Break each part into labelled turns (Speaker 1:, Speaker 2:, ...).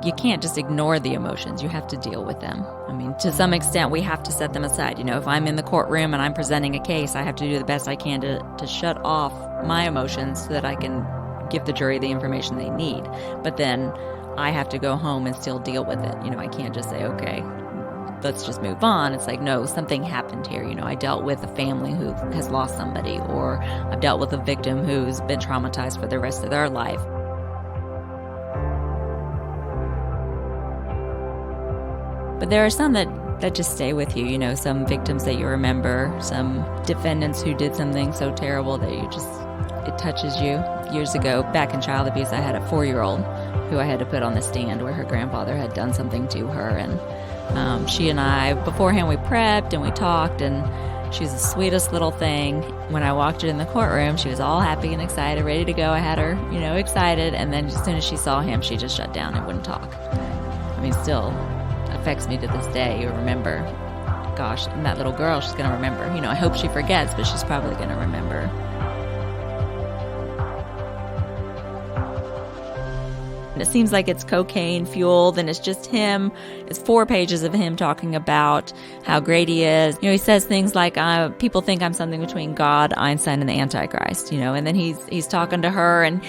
Speaker 1: you can't just ignore the emotions. You have to deal with them. I mean, to some extent, we have to set them aside. If I'm in the courtroom and I'm presenting a case, I have to do the best I can to shut off my emotions so that I can give the jury the information they need. But then I have to go home and still deal with it. I can't just say, okay, let's just move on. It's like, no, something happened here. I dealt with a family who has lost somebody, or I've dealt with a victim who's been traumatized for the rest of their life. But there are some that just stay with you, some victims that you remember, some defendants who did something so terrible that it touches you. Years ago, back in child abuse, I had a 4-year-old who I had to put on the stand where her grandfather had done something to her. And she and I, beforehand, we prepped and we talked, and she was the sweetest little thing. When I walked her in the courtroom, she was all happy and excited, ready to go. I had her, excited. And then as soon as she saw him, she just shut down and wouldn't talk. I mean, still affects me to this day. You remember, gosh, and that little girl, she's going to remember. I hope she forgets, but she's probably going to remember. And it seems like it's cocaine fueled, and it's just him. It's 4 pages of him talking about how great he is. He says things like, people think I'm something between God, Einstein, and the Antichrist, and then he's talking to her and,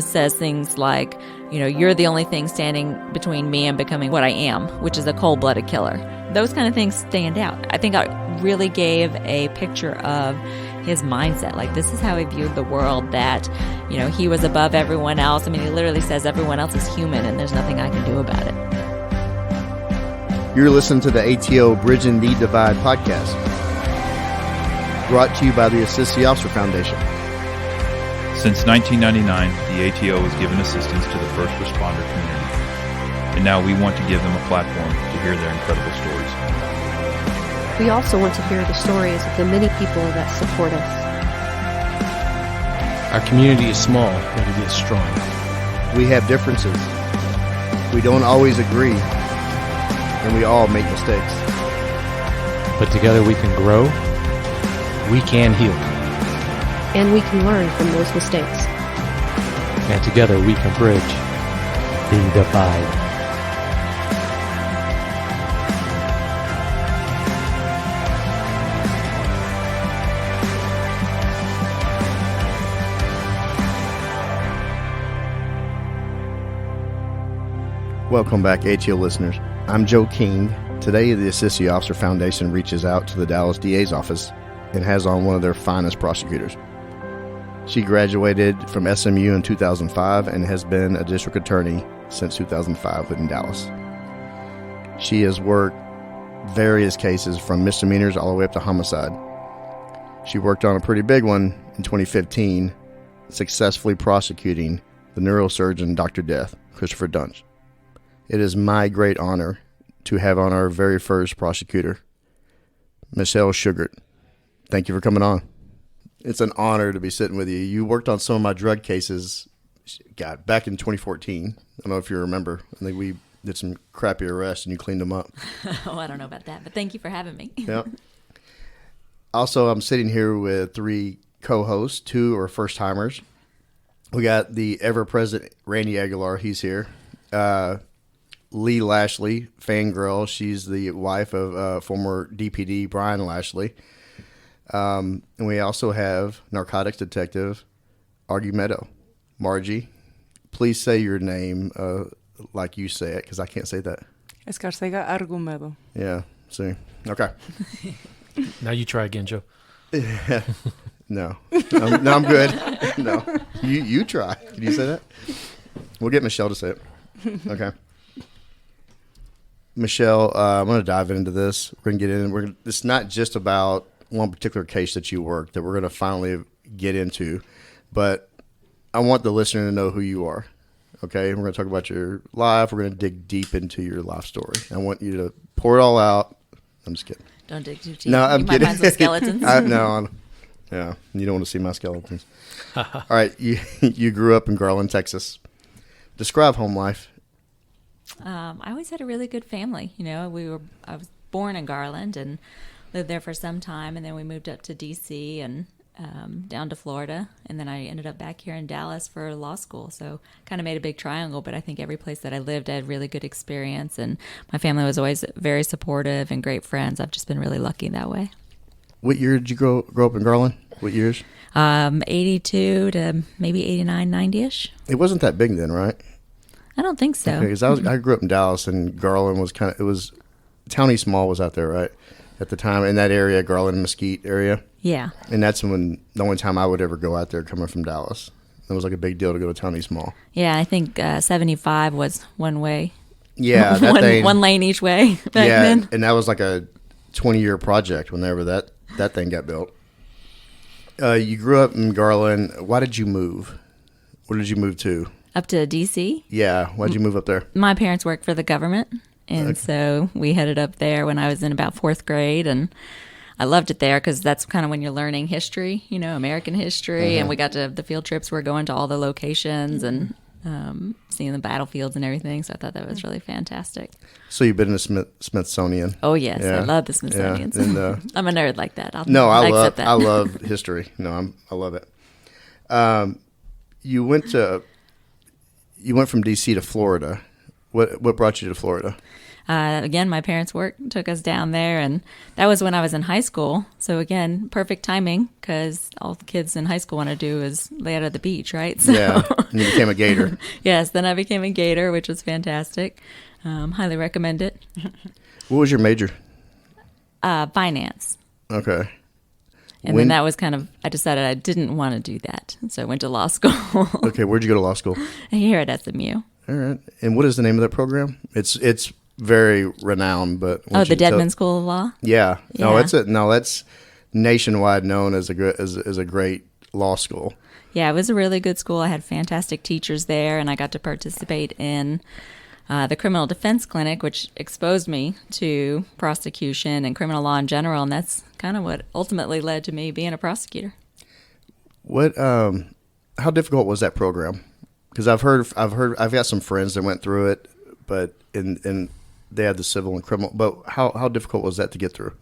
Speaker 1: says things like, you're the only thing standing between me and becoming what I am, which is a cold-blooded killer. Those kind of things stand out. I think I really gave a picture of his mindset. Like, this is how he viewed the world, that, he was above everyone else. I mean, he literally says everyone else is human and there's nothing I can do about it.
Speaker 2: You're listening to the ATO Bridging the Divide podcast, brought to you by the Assist the Officer Foundation.
Speaker 3: Since 1999, the ATO has given assistance to the first responder community, and now we want to give them a platform to hear their incredible stories.
Speaker 4: We also want to hear the stories of the many people that support us.
Speaker 5: Our community is small, but it is strong.
Speaker 2: We have differences. We don't always agree, and we all make mistakes.
Speaker 5: But together we can grow, we can heal.
Speaker 4: And we can learn from those mistakes.
Speaker 5: And together we can bridge the divide.
Speaker 2: Welcome back, ATO listeners. I'm Joe King. Today, the Assist the Officer Foundation reaches out to the Dallas DA's office and has on one of their finest prosecutors. She graduated from SMU in 2005 and has been a district attorney since 2005 in Dallas. She has worked various cases from misdemeanors all the way up to homicide. She worked on a pretty big one in 2015, successfully prosecuting the neurosurgeon Dr. Death, Christopher Duntsch. It is my great honor to have on our very first prosecutor, Michelle Shughart. Thank you for coming on. It's an honor to be sitting with you. You worked on some of my drug cases, back in 2014. I don't know if you remember. I think we did some crappy arrests and you cleaned them up.
Speaker 1: Oh, I don't know about that, but thank you for having me.
Speaker 2: Yeah. Also, I'm sitting here with 3 co-hosts. 2 are first-timers. We got the ever-present Randy Aguilar. He's here. Lee Lashley, fangirl. She's the wife of former DPD Brian Lashley. And we also have narcotics detective Argumedo. Margie, please say your name like you say it, because I can't say that.
Speaker 6: Escarcega Argumedo.
Speaker 2: Yeah, see. Okay.
Speaker 5: Now you try again, Joe.
Speaker 2: No, I'm good. No, you try. Can you say that? We'll get Michelle to say it. Okay. Michelle, I'm going to dive into this. We're going to get in. It's not just about one particular case that you worked that we're going to finally get into, but I want the listener to know who you are. Okay, we're going to talk about your life. We're going to dig deep into your life story. I want you to pour it all out. I'm just kidding.
Speaker 1: Don't dig too deep.
Speaker 2: No, I'm kidding.
Speaker 1: You might find some skeletons.
Speaker 2: Yeah, you don't want to see my skeletons. All right, you grew up in Garland, Texas. Describe home life.
Speaker 1: I always had a really good family. I was born in Garland and lived there for some time, and then we moved up to D.C. and down to Florida, and then I ended up back here in Dallas for law school. So kind of made a big triangle, but I think every place that I lived, I had really good experience, and my family was always very supportive and great friends. I've just been really lucky that way.
Speaker 2: What year did you grow up in Garland? What years?
Speaker 1: 82 to maybe 89, 90-ish.
Speaker 2: It wasn't that big then, right?
Speaker 1: I don't think so.
Speaker 2: Because I grew up in Dallas, and Garland was it was Town East Mall was out there, right? At the time, in that area, Garland, Mesquite area.
Speaker 1: Yeah.
Speaker 2: And that's the only time I would ever go out there coming from Dallas. It was like a big deal to go to Town East Mall.
Speaker 1: Yeah, I think 75 was one way.
Speaker 2: Yeah, that thing.
Speaker 1: One lane each way back then.
Speaker 2: And that was like a 20-year project whenever that thing got built. You grew up in Garland. Why did you move? Where did you move to?
Speaker 1: Up to D.C.?
Speaker 2: Yeah. Why did you move up there?
Speaker 1: My parents worked for the government, and so we headed up there when I was in about 4th grade, and I loved it there because that's kind of when you're learning history, American history, and we got to the field trips. We're going to all the locations and seeing the battlefields and everything, so I thought that was really fantastic.
Speaker 2: So you've been in the Smithsonian?
Speaker 1: Oh, yes.
Speaker 2: Yeah.
Speaker 1: I love the Smithsonian.
Speaker 2: Yeah. And,
Speaker 1: I'm a nerd like that.
Speaker 2: I
Speaker 1: accept that.
Speaker 2: I love history. No, I love it. You went from D.C. to Florida. What brought you to Florida?
Speaker 1: Again, my parents' work took us down there, and that was when I was in high school. So again, perfect timing because all the kids in high school want to do is lay out at the beach, right? So,
Speaker 2: yeah, and you became a Gator.
Speaker 1: Yes, then I became a Gator, which was fantastic. Highly recommend it.
Speaker 2: What was your major?
Speaker 1: Finance.
Speaker 2: Okay.
Speaker 1: And then that was I decided I didn't want to do that. So I went to law school.
Speaker 2: Okay, where'd you go to law school?
Speaker 1: Here at SMU.
Speaker 2: All right. And what is the name of that program? It's very renowned, but
Speaker 1: the Dedman School of Law?
Speaker 2: Yeah.
Speaker 1: Yeah.
Speaker 2: That's nationwide known as a great law school.
Speaker 1: Yeah, it was a really good school. I had fantastic teachers there, and I got to participate in the criminal defense clinic, which exposed me to prosecution and criminal law in general, and that's kind of what ultimately led to me being a prosecutor.
Speaker 2: How difficult was that program? Because I've got some friends that went through it, but and they had the civil and criminal. But how difficult was that to get through?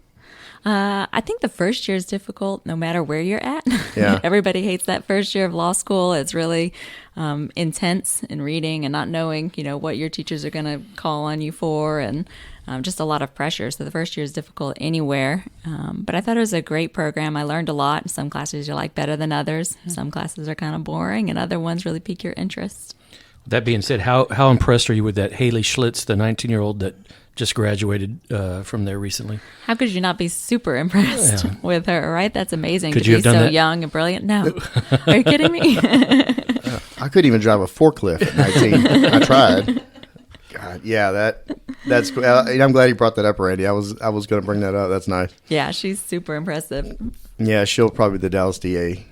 Speaker 1: I think the first year is difficult no matter where you're at.
Speaker 2: Yeah.
Speaker 1: Everybody hates that first year of law school. It's really intense in reading and not knowing, what your teachers are going to call on you for, and just a lot of pressure. So the first year is difficult anywhere. But I thought it was a great program. I learned a lot. Some classes you like better than others. Some classes are kind of boring, and other ones really pique your interest.
Speaker 5: That being said, how impressed are you with that Haley Schlitz, the 19-year-old that just graduated from there recently?
Speaker 1: How could you not be super impressed with her, right? That's amazing.
Speaker 5: Could
Speaker 1: to
Speaker 5: you
Speaker 1: be
Speaker 5: have done
Speaker 1: so
Speaker 5: that?
Speaker 1: young and brilliant. No. Are you kidding me?
Speaker 2: I couldn't even drive a forklift at 19. I tried. God, yeah, that's cool. I'm glad you brought that up, Randy. I was going to bring that up. That's nice.
Speaker 1: Yeah, she's super impressive.
Speaker 2: Yeah, she'll probably be the Dallas DA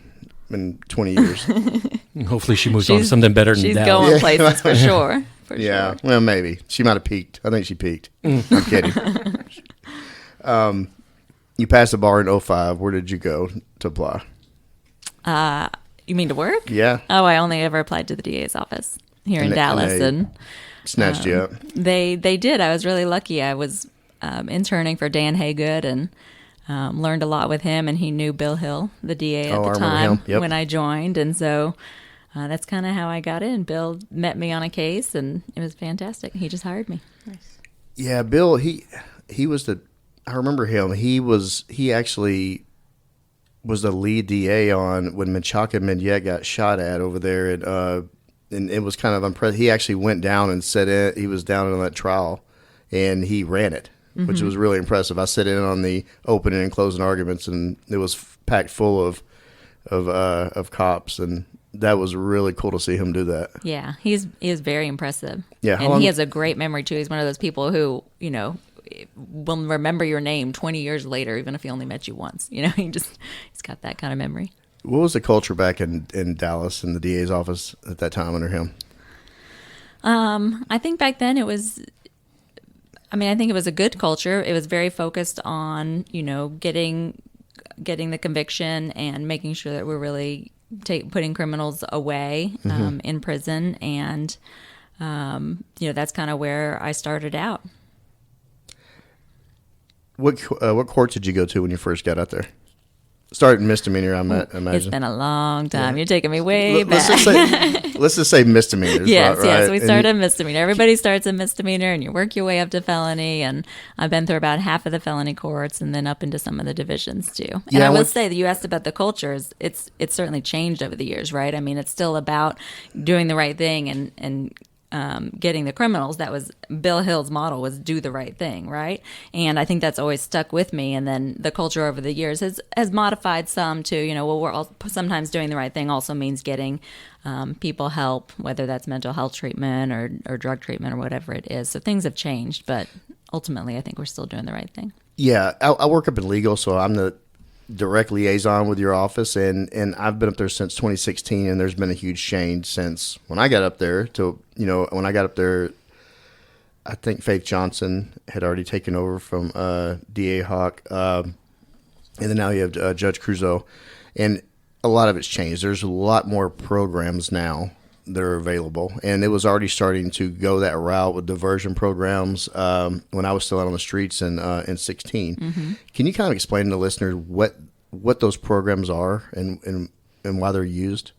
Speaker 2: in 20 years.
Speaker 5: Hopefully she moves on to something better than that.
Speaker 1: She's going places for sure.
Speaker 2: Yeah, well, maybe. She might have peaked. I think she peaked. I'm kidding. You passed the bar in 2005. Where did you go to apply?
Speaker 1: You mean to work?
Speaker 2: Yeah.
Speaker 1: Oh, I only ever applied to the DA's office here in Dallas. And
Speaker 2: snatched you up.
Speaker 1: They did. I was really lucky. I was interning for Dan Haygood and learned a lot with him, and he knew Bill Hill, the DA at the time when I joined. And so that's kind of how I got in. Bill met me on a case, and it was fantastic. He just hired me.
Speaker 6: Nice.
Speaker 2: Yeah, Bill, he was I remember him. He actually was the lead DA on when Menchaca Mendez got shot at over there, and it was kind of impressive. He actually went down and sat in. He was down on that trial, and he ran it, which was really impressive. I sat in on the opening and closing arguments, and it was packed full of cops, and that was really cool to see him do that.
Speaker 1: Yeah, he is very impressive.
Speaker 2: Yeah,
Speaker 1: and he has a great memory too. He's one of those people who, will remember your name 20 years later, even if he only met you once. He's got that kind of memory.
Speaker 2: What was the culture back in Dallas in the DA's office at that time under him?
Speaker 1: I think back then I think it was a good culture. It was very focused on, getting the conviction and making sure that we're really putting criminals away in prison. And, that's kind of where I started out.
Speaker 2: What court did you go to when you first got out there? Started misdemeanor, I imagine.
Speaker 1: It's been a long time. You're taking me way back.
Speaker 2: Let's just say misdemeanors.
Speaker 1: Yes,
Speaker 2: right?
Speaker 1: yes. We started a misdemeanor. Everybody starts a misdemeanor, and you work your way up to felony. And I've been through about half of the felony courts, and then up into some of the divisions too. And
Speaker 2: Yeah,
Speaker 1: I will say that you asked about the cultures. It's certainly changed over the years, right? I mean, it's still about doing the right thing and getting the criminals. That was Bill Hill's model, was do the right thing, right? And I think that's always stuck with me. And then the culture over the years has modified some to, we're all, sometimes doing the right thing also means getting people help, whether that's mental health treatment or drug treatment or whatever it is. So things have changed, but ultimately I think we're still doing the right thing.
Speaker 2: Yeah, I work up in legal, so I'm the direct liaison with your office, and I've been up there since 2016, and there's been a huge change since when I got up there to, when I got up there, I think Faith Johnson had already taken over from D.A. Hawk, and then now you have Judge Crusoe, and a lot of it's changed. There's a lot more programs now that are available, and it was already starting to go that route with diversion programs when I was still out on the streets in 16. Mm-hmm. Can you kind of explain to the listeners what those programs are and why they're used?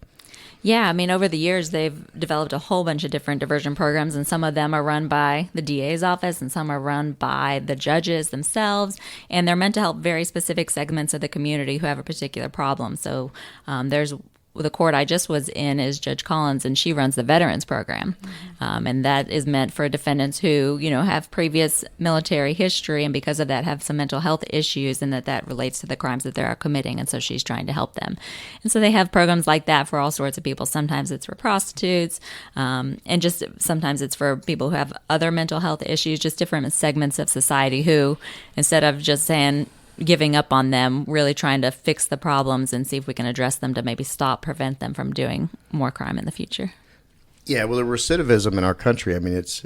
Speaker 1: Yeah, I mean, over the years, they've developed a whole bunch of different diversion programs, and some of them are run by the DA's office, and some are run by the judges themselves, and they're meant to help very specific segments of the community who have a particular problem. So there's the court I just was in is Judge Collins, and she runs the veterans program. And that is meant for defendants who, have previous military history, and because of that have some mental health issues, and that relates to the crimes that they are committing. And so she's trying to help them. And so they have programs like that for all sorts of people. Sometimes it's for prostitutes, and just sometimes it's for people who have other mental health issues, just different segments of society who, instead of just saying, giving up on them, really trying to fix the problems and see if we can address them to maybe prevent them from doing more crime in the future.
Speaker 2: Yeah, well, the recidivism in our country, I mean, it's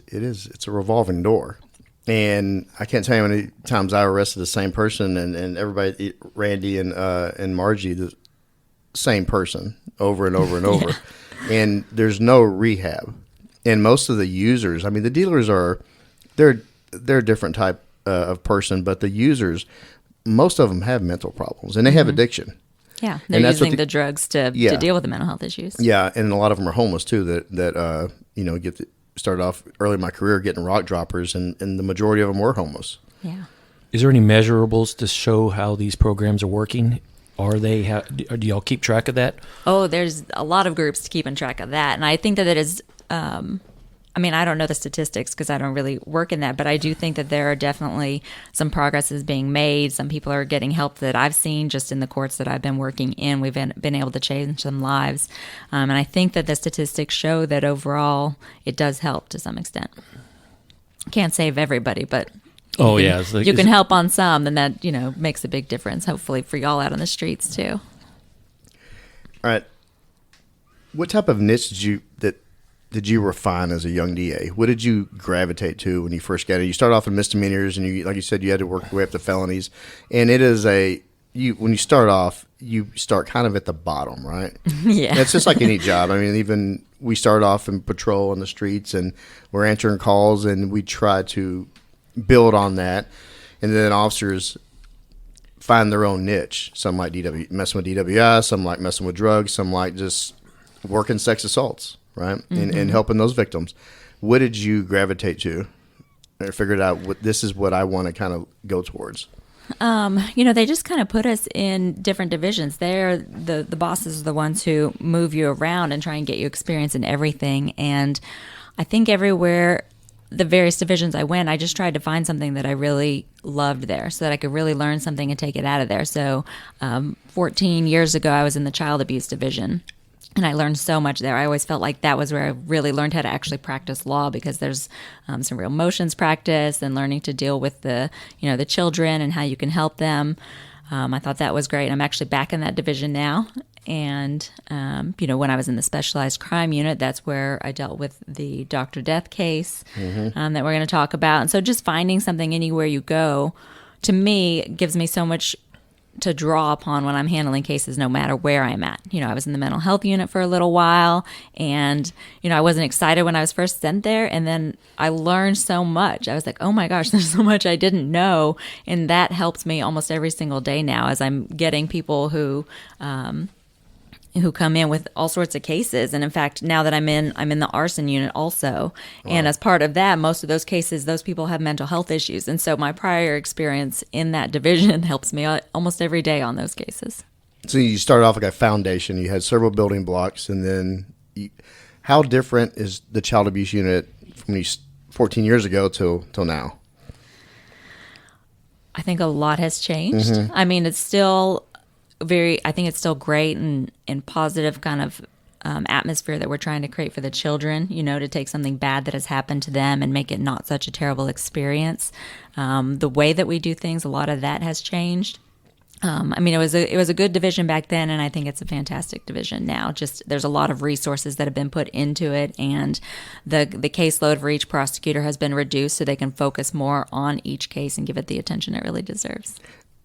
Speaker 2: a revolving door. And I can't tell you how many times I arrested the same person, and everybody, Randy and Margie, the same person over and over and over. Yeah. And there's no rehab. And most of the users, I mean, the dealers they're a different type of person, but the users, most of them have mental problems, and they have addiction.
Speaker 1: Yeah, they're using the drugs to deal with the mental health issues.
Speaker 2: Yeah, and a lot of them are homeless too. That started off early in my career getting rock droppers, and the majority of them were homeless.
Speaker 1: Yeah.
Speaker 5: Is there any measurables to show how these programs are working? Do y'all keep track of that?
Speaker 1: Oh, there's a lot of groups keeping track of that, and I think that it is. I don't know the statistics because I don't really work in that, but I do think that there are definitely some progress is being made. Some people are getting help that I've seen just in the courts that I've been working in. We've been able to change some lives. And I think that the statistics show that overall it does help to some extent. Can't save everybody, but you can help on some, and that, makes a big difference, hopefully, for y'all out on the streets too.
Speaker 2: All right. What type of niche did you refine as a young DA? What did you gravitate to when you first got it? You start off in misdemeanors, and you, like you said, you had to work your way up to felonies. And it is when you start off, you start kind of at the bottom, right?
Speaker 1: Yeah.
Speaker 2: It's just like any job. I mean, even we start off in patrol on the streets, and we're answering calls, and we try to build on that. And then officers find their own niche. Some like messing with DWI, some like messing with drugs, some like just working sex assaults. Right, and helping those victims. What did you gravitate to, or figured out this is what I want to kind of go towards?
Speaker 1: They just kind of put us in different divisions. They're the bosses are the ones who move you around and try and get you experience in everything. And I think everywhere, the various divisions I went, I just tried to find something that I really loved there, so that I could really learn something and take it out of there. So 14 years ago, I was in the child abuse division. And I learned so much there. I always felt like that was where I really learned how to actually practice law, because there's some real motions practice and learning to deal with the children and how you can help them. I thought that was great. I'm actually back in that division now. And, when I was in the specialized crime unit, that's where I dealt with the doctor death case that we're going to talk about. And so just finding something anywhere you go, to me, gives me so much to draw upon when I'm handling cases, no matter where I'm at. I was in the mental health unit for a little while, and, I wasn't excited when I was first sent there. And then I learned so much. I was like, oh my gosh, there's so much I didn't know. And that helps me almost every single day now as I'm getting people who come in with all sorts of cases. And in fact, now that I'm in the arson unit also. Wow. And as part of that, most of those cases, those people have mental health issues. And so my prior experience in that division helps me almost every day on those cases.
Speaker 2: So you started off like a foundation. You had several building blocks. And then how different is the child abuse unit from 14 years ago till now?
Speaker 1: I think a lot has changed.
Speaker 2: Mm-hmm.
Speaker 1: I mean, it's still I think it's still great and positive kind of atmosphere that we're trying to create for the children, to take something bad that has happened to them and make it not such a terrible experience. The way that we do things, a lot of that has changed. I mean, it was a good division back then, and I think it's a fantastic division now. Just there's a lot of resources that have been put into it, and the caseload for each prosecutor has been reduced so they can focus more on each case and give it the attention it really deserves.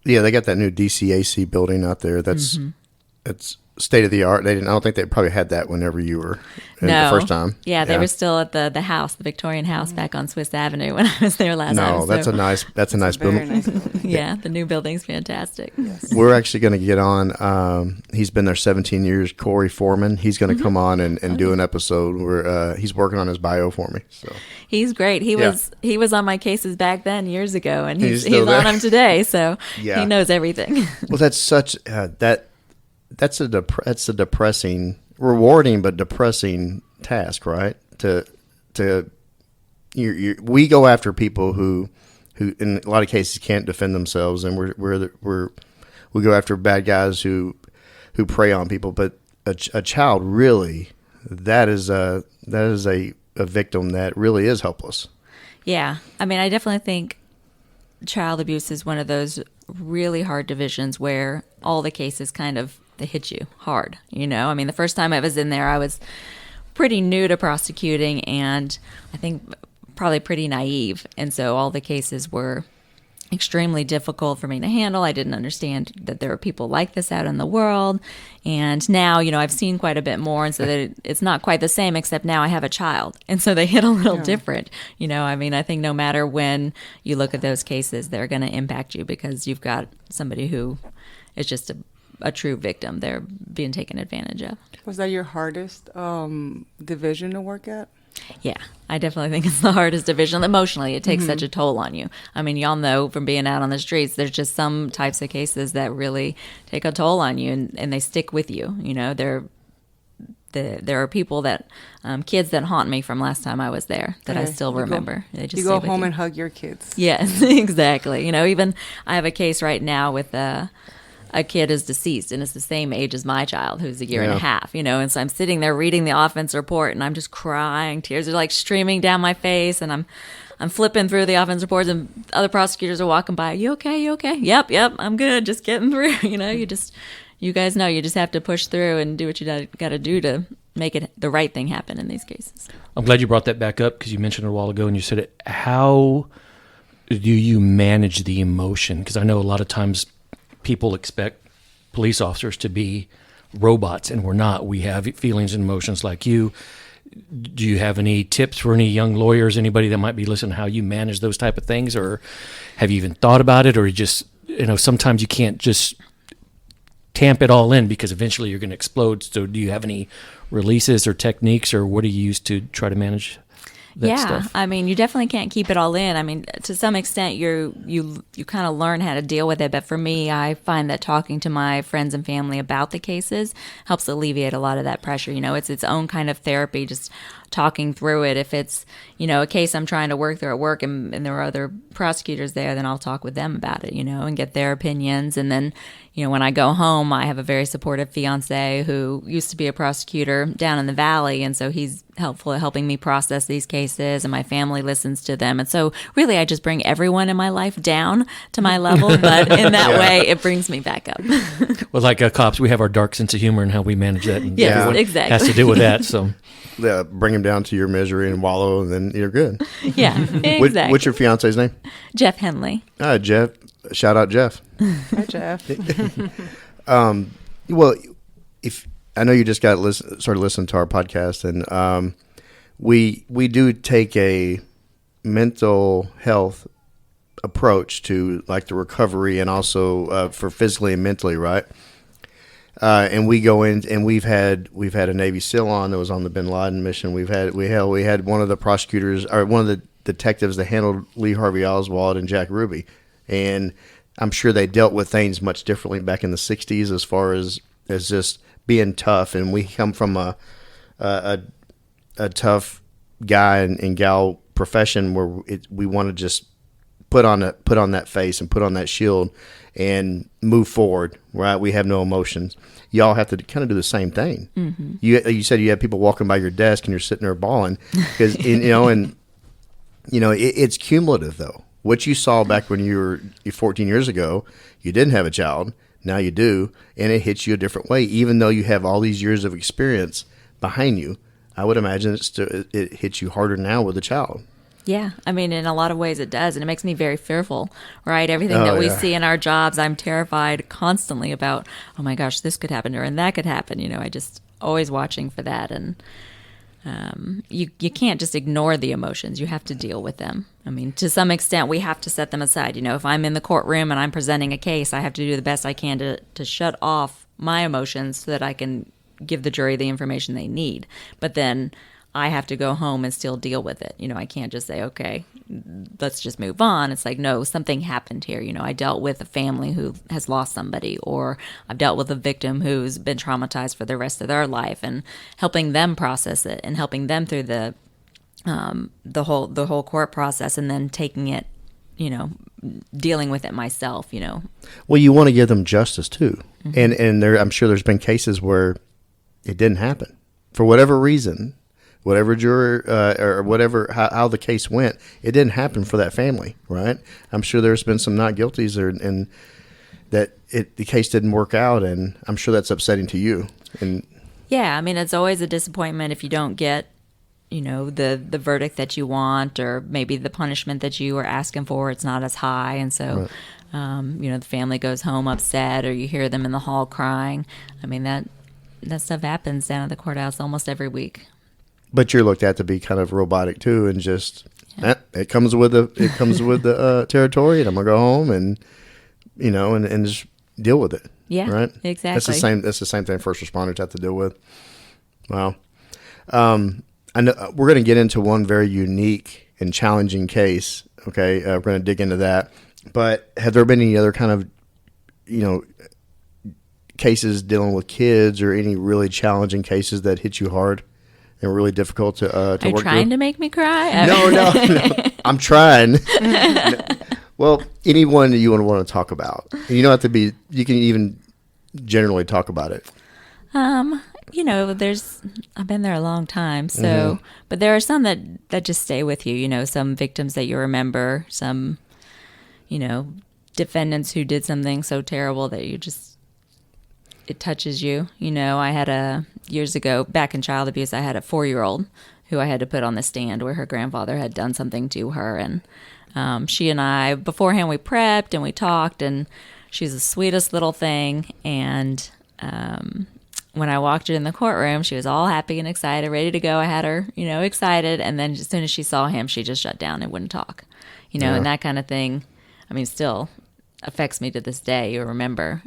Speaker 2: Yeah, they got that new DCAC building out there. That's it's state of the art. I don't think they probably had that whenever you were in the first time.
Speaker 1: Yeah, they were still at the house, the Victorian house back on Swiss Avenue when I was there last time.
Speaker 2: No, that's a nice building.
Speaker 6: Nice building.
Speaker 1: Yeah, the new building's fantastic.
Speaker 6: Yes.
Speaker 2: We're actually going to get on. He's been there 17 years. Corey Foreman. He's going to come on and do an episode where he's working on his bio for me. So
Speaker 1: he's great. He was on my cases back then years ago, and he's
Speaker 2: still
Speaker 1: on them today. So
Speaker 2: yeah.
Speaker 1: He knows everything.
Speaker 2: Well, that's such that's a depressing, rewarding but depressing task, right? We go after people who in a lot of cases can't defend themselves, and we go after bad guys who prey on people. But a child, really, that is a victim that really is helpless.
Speaker 1: Yeah, I mean, I definitely think child abuse is one of those really hard divisions where all the cases kind of they hit you hard. I mean, the first time I was in there, I was pretty new to prosecuting, and I think probably pretty naive. And so all the cases were extremely difficult for me to handle. I didn't understand that there are people like this out in the world. And now, I've seen quite a bit more. And so that it's not quite the same, except now I have a child. And so they hit a little different. I mean, I think no matter when you look at those cases, they're going to impact you because you've got somebody who is just a true victim. They're being taken advantage of.
Speaker 6: Was that your hardest division to work at?
Speaker 1: Yeah, I definitely think it's the hardest division. Emotionally, it takes such a toll on you. I mean, y'all know from being out on the streets, there's just some types of cases that really take a toll on you, and they stick with you. There are people that, kids that haunt me from last time I was there that I still remember. They just
Speaker 6: you go home and hug your kids.
Speaker 1: Yes, exactly. Even I have a case right now with a kid is deceased, and it's the same age as my child, who's a year and a half, and so I'm sitting there reading the offense report, and I'm just crying. Tears are like streaming down my face, and I'm flipping through the offense reports, and other prosecutors are walking by. You okay? Yep, I'm good. Just getting through. You guys know you just have to push through and do what you got to do to make it the right thing happen in these cases.
Speaker 5: I'm glad you brought that back up because you mentioned it a while ago, and you said it. How do you manage the emotion? Because I know a lot of times people expect police officers to be robots, and we're not. We have feelings and emotions like you. Do you have any tips for any young lawyers, anybody that might be listening, how you manage those type of things? Or have you even thought about it? Or just, sometimes you can't just tamp it all in because eventually you're going to explode. So do you have any releases or techniques, or what do you use to try to manage that stuff?
Speaker 1: I mean, you definitely can't keep it all in. I mean, to some extent, you kind of learn how to deal with it. But for me, I find that talking to my friends and family about the cases helps alleviate a lot of that pressure. It's its own kind of therapy, just talking through it. If it's, a case I'm trying to work through at work and there are other prosecutors there, then I'll talk with them about it, and get their opinions. And then, when I go home, I have a very supportive fiance who used to be a prosecutor down in the Valley. And so he's helpful at helping me process these cases, and my family listens to them. And so really, I just bring everyone in my life down to my level. But in that way, it brings me back up.
Speaker 5: Well, like cops, we have our dark sense of humor and how we manage that. And
Speaker 1: yes,
Speaker 5: everyone
Speaker 1: exactly.
Speaker 5: has to deal with that. So
Speaker 2: bring him down to your misery and wallow, and then you're good.
Speaker 1: Yeah, exactly.
Speaker 2: What's your fiance's name?
Speaker 1: Jeff Henley.
Speaker 2: Jeff, shout out Jeff.
Speaker 6: Hi, Jeff.
Speaker 2: Well, if I know you just started listening to our podcast, and we do take a mental health approach to like the recovery, and also for physically and mentally, right? And we go in, and we've had a Navy SEAL on that was on the Bin Laden mission. We had one of the prosecutors, or one of the detectives that handled Lee Harvey Oswald and Jack Ruby, and I'm sure they dealt with things much differently back in the '60s as far as just being tough. And we come from a tough guy and gal profession where we want to just put on that face and put on that shield and move forward, right? We have no emotions. Y'all have to kind of do the same thing. Mm-hmm. You said you had people walking by your desk and you're sitting there bawling because it's cumulative though. What you saw back when you were 14 years ago, you didn't have a child. Now you do, and it hits you a different way. Even though you have all these years of experience behind you, I would imagine it hits you harder now with a child.
Speaker 1: Yeah, I mean, in a lot of ways it does, and it makes me very fearful, right? Everything that we see in our jobs, I'm terrified constantly about, oh my gosh, this could happen, or and that could happen. I just always watching for that, and you can't just ignore the emotions. You have to deal with them. I mean, to some extent, we have to set them aside. If I'm in the courtroom and I'm presenting a case, I have to do the best I can to shut off my emotions so that I can give the jury the information they need. But then I have to go home and still deal with it. I can't just say, okay, let's just move on. It's like, no, something happened here. I dealt with a family who has lost somebody, or I've dealt with a victim who's been traumatized for the rest of their life, and helping them process it and helping them through the whole court process, and then taking it, dealing with it myself,
Speaker 2: Well, you want to give them justice too. Mm-hmm. And I'm sure there's been cases where it didn't happen for whatever reason. Whatever juror or whatever, how the case went, it didn't happen for that family, right? I'm sure there's been some not guilties and that the case didn't work out, and I'm sure that's upsetting to you. And
Speaker 1: yeah, I mean, it's always a disappointment if you don't get, the verdict that you want, or maybe the punishment that you were asking for, it's not as high, and so, right. The family goes home upset, or you hear them in the hall crying. I mean, that stuff happens down at the courthouse almost every week.
Speaker 2: But you're looked at to be kind of robotic too, and just it comes with the territory, and I'm gonna go home and and just deal with it.
Speaker 1: Yeah,
Speaker 2: right.
Speaker 1: Exactly.
Speaker 2: That's the same thing first responders have to deal with. Wow. I know we're gonna get into one very unique and challenging case. Okay, we're gonna dig into that. But have there been any other kind of cases dealing with kids, or any really challenging cases that hit you hard? And really difficult to work through?
Speaker 1: Are you trying to make me cry?
Speaker 2: No. I'm trying. Well, anyone that you want to talk about. You don't have to be, you can even generally talk about it. I've been there a long time, so, mm-hmm. But there are some that just stay with you, some victims that you remember, some, defendants who did something so terrible that it touches you. I had years ago, back in child abuse, I had a 4-year-old who I had to put on the stand where her grandfather had done something to her. And she and I, beforehand, we prepped and we talked, and she's the sweetest little thing. And when I walked her in the courtroom, she was all happy and excited, ready to go. I had her, excited. And then as soon as she saw him, she just shut down and wouldn't talk, and that kind of thing. I mean, still affects me to this day. You remember,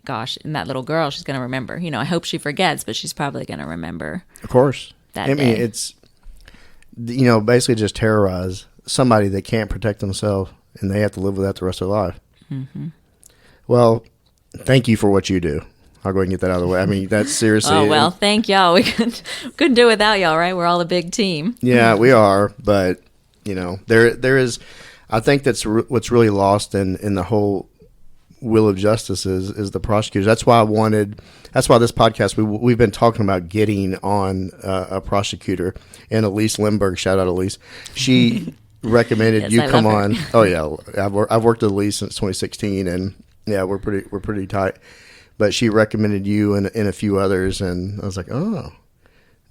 Speaker 2: gosh, and that little girl, she's going to remember. I hope she forgets, but she's probably going to remember. Of course.
Speaker 1: That day.
Speaker 2: Mean, it's, basically just terrorize somebody that can't protect themselves, and they have to live with that the rest of their life.
Speaker 1: Mm-hmm.
Speaker 2: Well, thank you for what you do. I'll go ahead and get that out of the way. I mean, that's seriously.
Speaker 1: Oh, well, thank y'all. We couldn't do it without y'all, right? We're all a big team.
Speaker 2: Yeah, we are. But, there is, I think that's what's really lost in the whole will of justice is the prosecutors. That's why this podcast, we've been talking about getting on a prosecutor, and Elise Lindbergh, shout out Elise. She recommended you come on. Oh yeah. I've worked with Elise since 2016, and yeah, we're pretty tight, but she recommended you and a few others. And I was like, oh,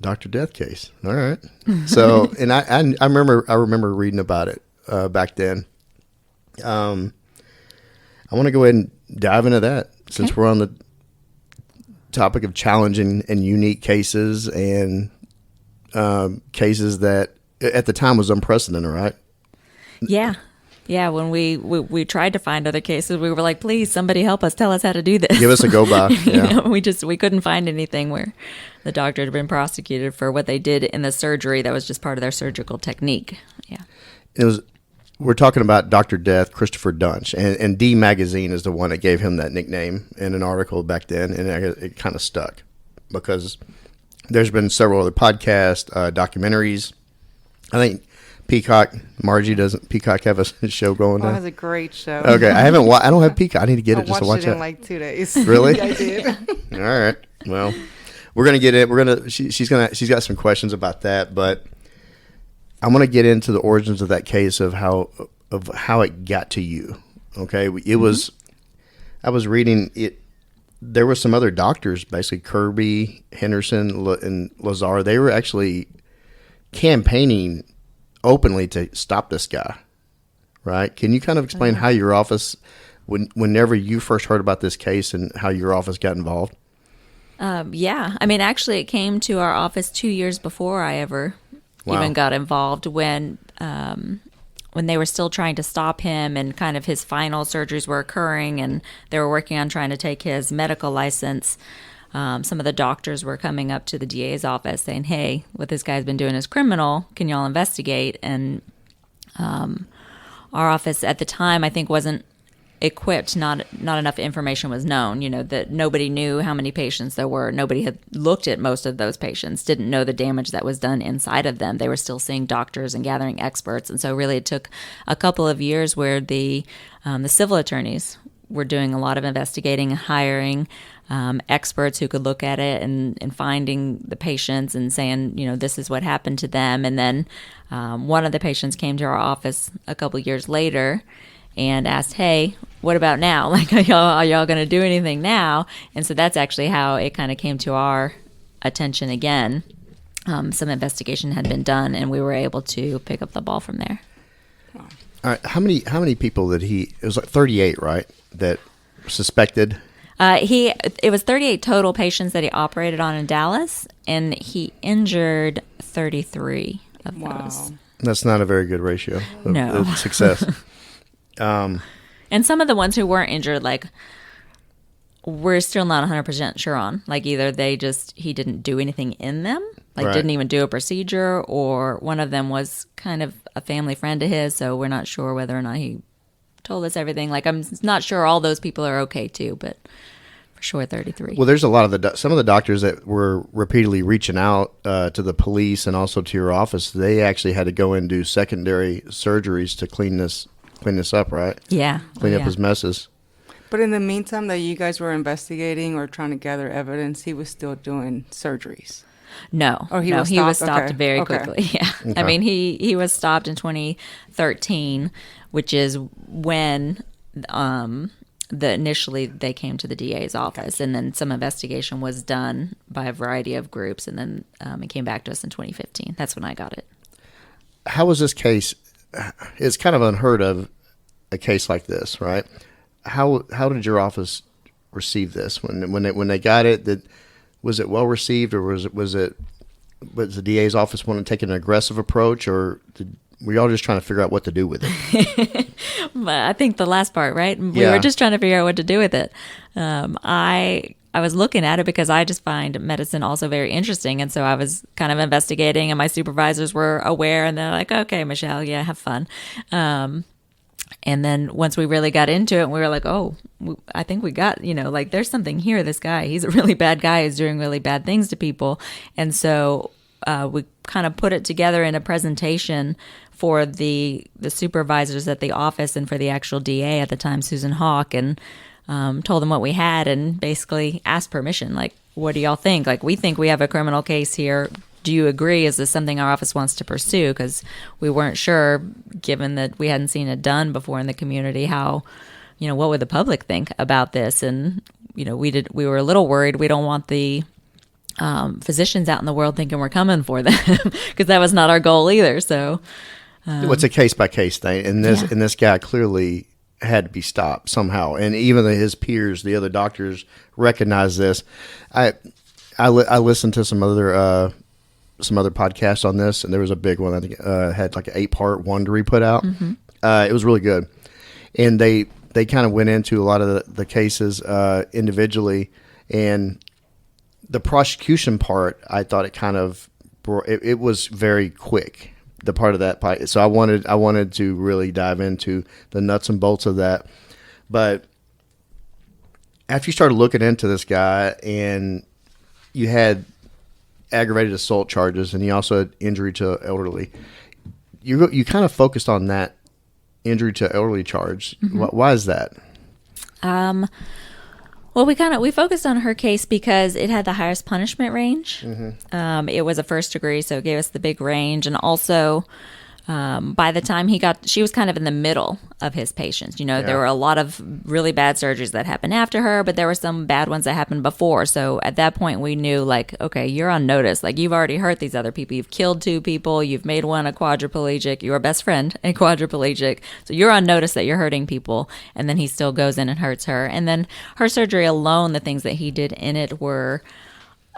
Speaker 2: Dr. Death Case. All right. So, and I remember reading about it, back then. I want to go ahead and dive into that since we're on the topic of challenging and unique cases and cases that at the time was unprecedented, right?
Speaker 1: Yeah. Yeah, when we tried to find other cases, we were like, please, somebody help us, tell us how to do this.
Speaker 2: Give us a go-by. Yeah.
Speaker 1: We couldn't find anything where the doctor had been prosecuted for what they did in the surgery that was just part of their surgical technique. Yeah.
Speaker 2: We're talking about Dr. Death, Christopher Duntsch, and D Magazine is the one that gave him that nickname in an article back then, and it kind of stuck because there's been several other podcasts, documentaries. I think Peacock have a show going
Speaker 6: Oh, it
Speaker 2: now?
Speaker 6: has a great show.
Speaker 2: Okay, I don't have Peacock. I need to get
Speaker 6: I
Speaker 2: it just to
Speaker 6: watched
Speaker 2: watch
Speaker 6: it
Speaker 2: it.
Speaker 6: in like 2 days.
Speaker 2: Really?
Speaker 6: Yeah, I did.
Speaker 2: All right. Well, we're gonna get it. She's got some questions about that, but I want to get into the origins of that case of how it got to you. Okay, it was. I was reading it. There were some other doctors, basically Kirby, Henderson, and Lazar. They were actually campaigning openly to stop this guy. Right? Can you kind of explain how your office, whenever you first heard about this case, and how your office got involved?
Speaker 1: Yeah. I mean, actually, it came to our office 2 years before I ever even got involved when they were still trying to stop him and kind of his final surgeries were occurring and they were working on trying to take his medical license. Some of the doctors were coming up to the DA's office saying, hey, what this guy's been doing is criminal. Can y'all investigate? And our office at the time, I think, wasn't equipped. Not enough information was known, that nobody knew how many patients there were. Nobody had looked at most of those patients, didn't know the damage that was done inside of them. They were still seeing doctors and gathering experts. And so really it took a couple of years where the civil attorneys were doing a lot of investigating and hiring experts who could look at it and finding the patients and saying, this is what happened to them. And then one of the patients came to our office a couple years later and asked, hey, what about now? Like, are y'all going to do anything now? And so that's actually how it kind of came to our attention again. Some investigation had been done, and we were able to pick up the ball from there.
Speaker 2: All right. How many people it was like 38, right, that suspected?
Speaker 1: It was 38 total patients that he operated on in Dallas, and he injured 33 of those.
Speaker 2: That's not a very good ratio of success.
Speaker 1: And some of the ones who weren't injured, like, we're still not 100% sure on. Like, either he didn't do anything in them, like didn't even do a procedure, or one of them was kind of a family friend of his, so we're not sure whether or not he told us everything. Like, I'm not sure all those people are okay too, but for sure 33.
Speaker 2: Well, there's a lot of some of the doctors that were repeatedly reaching out to the police and also to your office. They actually had to go and do secondary surgeries to clean this up, right?
Speaker 1: Yeah.
Speaker 2: Clean up his messes.
Speaker 6: But in the meantime that you guys were investigating or trying to gather evidence, he was still doing surgeries.
Speaker 1: No.
Speaker 6: Oh, he was
Speaker 1: stopped
Speaker 6: Okay.
Speaker 1: very
Speaker 6: Okay.
Speaker 1: quickly. Yeah.
Speaker 2: Okay.
Speaker 1: I mean, he was stopped in 2013, which is when initially they came to the DA's office, and then some investigation was done by a variety of groups, and then it came back to us in 2015. That's when I got it.
Speaker 2: How was this case? It's kind of unheard of, a case like this, right? How did your office receive this when they got it? Was it well received, or was the DA's office want to take an aggressive approach, or were y'all just trying to figure out what to do with it?
Speaker 1: I think the last part, right? We were just trying to figure out what to do with it. I was looking at it because I just find medicine also very interesting. And so I was kind of investigating, and my supervisors were aware, and they're like, okay, Michelle, yeah, have fun. And then once we really got into it, we were like, oh, I think we got, like, there's something here. This guy, he's a really bad guy. He's doing really bad things to people. And so we kind of put it together in a presentation for the supervisors at the office and for the actual DA at the time, Susan Hawk, and told them what we had and basically asked permission. Like, what do y'all think? Like, we think we have a criminal case here. Do you agree? Is this something our office wants to pursue? Because we weren't sure, given that we hadn't seen it done before in the community, how, what would the public think about this? And, we were a little worried. We don't want the physicians out in the world thinking we're coming for them, because that was not our goal either. So
Speaker 2: It's a case by case thing, and this guy clearly had to be stopped somehow. And even his peers, the other doctors, recognized this. I listened to some other podcasts on this, and there was a big one. I think had like an 8-part Wondery put out. It was really good, and they kind of went into a lot of the cases individually, and the prosecution part, I thought it kind of it was very quick. The part of that, so I wanted to really dive into the nuts and bolts of that. But after you started looking into this guy, and you had aggravated assault charges, and he also had injury to elderly, you kind of focused on that injury to elderly charge. Why is that?
Speaker 1: Well, we focused on her case because it had the highest punishment range. It was a first degree, so it gave us the big range. And also, by the time she was kind of in the middle of his patients. There were a lot of really bad surgeries that happened after her, but there were some bad ones that happened before. So at that point, we knew, like, okay, you're on notice. Like, you've already hurt these other people. You've killed 2 people. You've made one a quadriplegic. Your best friend a quadriplegic. So you're on notice that you're hurting people. And then he still goes in and hurts her. And then her surgery alone, the things that he did in it were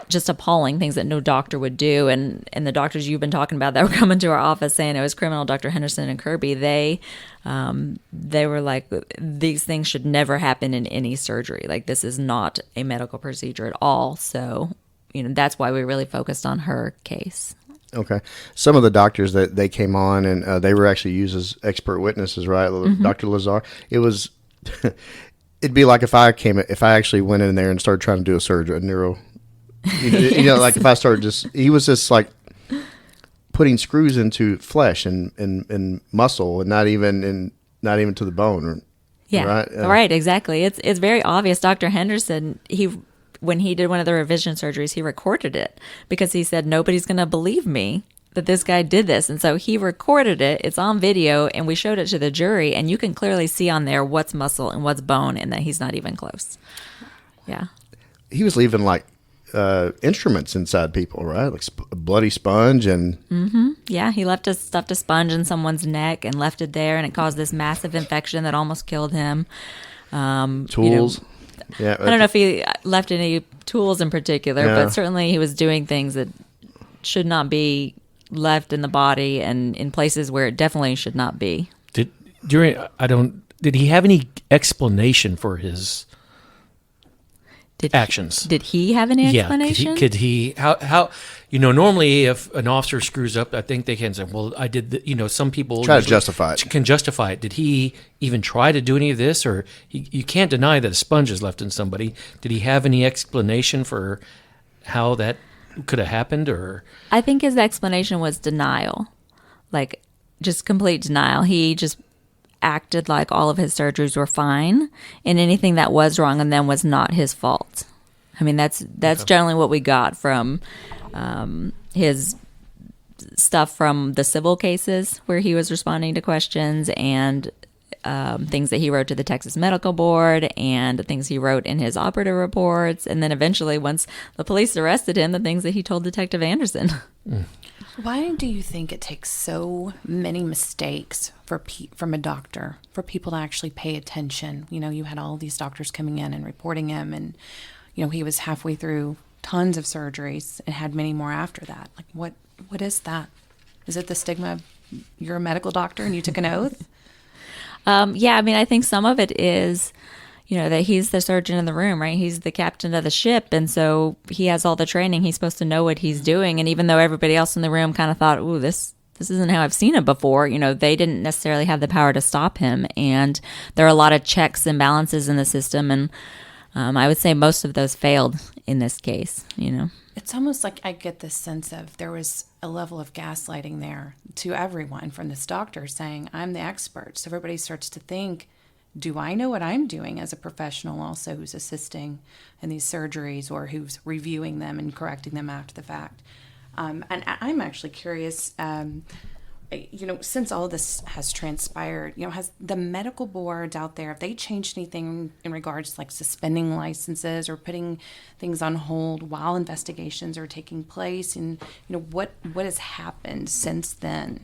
Speaker 1: just appalling, things that no doctor would do. And the doctors you've been talking about that were coming to our office saying it was criminal, Dr. Henderson and Kirby, they were like, these things should never happen in any surgery. Like, this is not a medical procedure at all. So, that's why we really focused on her case.
Speaker 2: Okay. Some of the doctors that they came on, and they were actually used as expert witnesses, right? Dr. Lazar. It was, it'd be like if I actually went in there and started trying to do a neuro.
Speaker 1: Yes.
Speaker 2: Like if I started he was just like putting screws into flesh and muscle, and not even to the bone.
Speaker 1: Yeah,
Speaker 2: right,
Speaker 1: exactly. It's very obvious. Dr. Henderson, when he did one of the revision surgeries, he recorded it because he said, nobody's going to believe me that this guy did this. And so he recorded it. It's on video, and we showed it to the jury, and you can clearly see on there what's muscle and what's bone, and that he's not even close. Yeah.
Speaker 2: He was leaving like instruments inside people, right? Like a bloody sponge and...
Speaker 1: Yeah, he stuffed a sponge in someone's neck and left it there, and it caused this massive infection that almost killed him.
Speaker 2: Tools. Yeah,
Speaker 1: I don't know if he left any tools in particular, but certainly he was doing things that should not be left in the body and in places where it definitely should not be.
Speaker 5: Did he have any explanation for his actions?
Speaker 1: Did he have any explanation?
Speaker 5: Yeah, could he how normally if an officer screws up, I think they can say, well, I did some people
Speaker 2: try to justify it.
Speaker 5: Can justify it. Did he even try to do any of this? Or you can't deny that a sponge is left in somebody. Did he have any explanation for how that could have happened? Or
Speaker 1: I think his explanation was denial, like just complete denial. He just acted like all of his surgeries were fine, and anything that was wrong in them was not his fault. I mean, that's generally what we got from his stuff from the civil cases where he was responding to questions, and things that he wrote to the Texas Medical Board, and things he wrote in his operative reports, and then eventually, once the police arrested him, the things that he told Detective Anderson.
Speaker 7: Why do you think it takes so many mistakes from a doctor for people to actually pay attention? You had all these doctors coming in and reporting him, and he was halfway through tons of surgeries and had many more after that. Like, what is that? Is it the stigma of you're a medical doctor and you took an oath?
Speaker 1: Yeah, I mean, I think some of it is, that he's the surgeon in the room, right? He's the captain of the ship, and so he has all the training. He's supposed to know what he's doing, and even though everybody else in the room kind of thought, ooh, this isn't how I've seen it before, they didn't necessarily have the power to stop him, and there are a lot of checks and balances in the system, and I would say most of those failed in this case,
Speaker 7: It's almost like I get this sense of there was a level of gaslighting there to everyone from this doctor saying, I'm the expert. So everybody starts to think, do I know what I'm doing as a professional also who's assisting in these surgeries or who's reviewing them and correcting them after the fact? And I'm actually curious, since all of this has transpired, has the medical boards out there, have they changed anything in regards to like suspending licenses or putting things on hold while investigations are taking place? And, what has happened since then?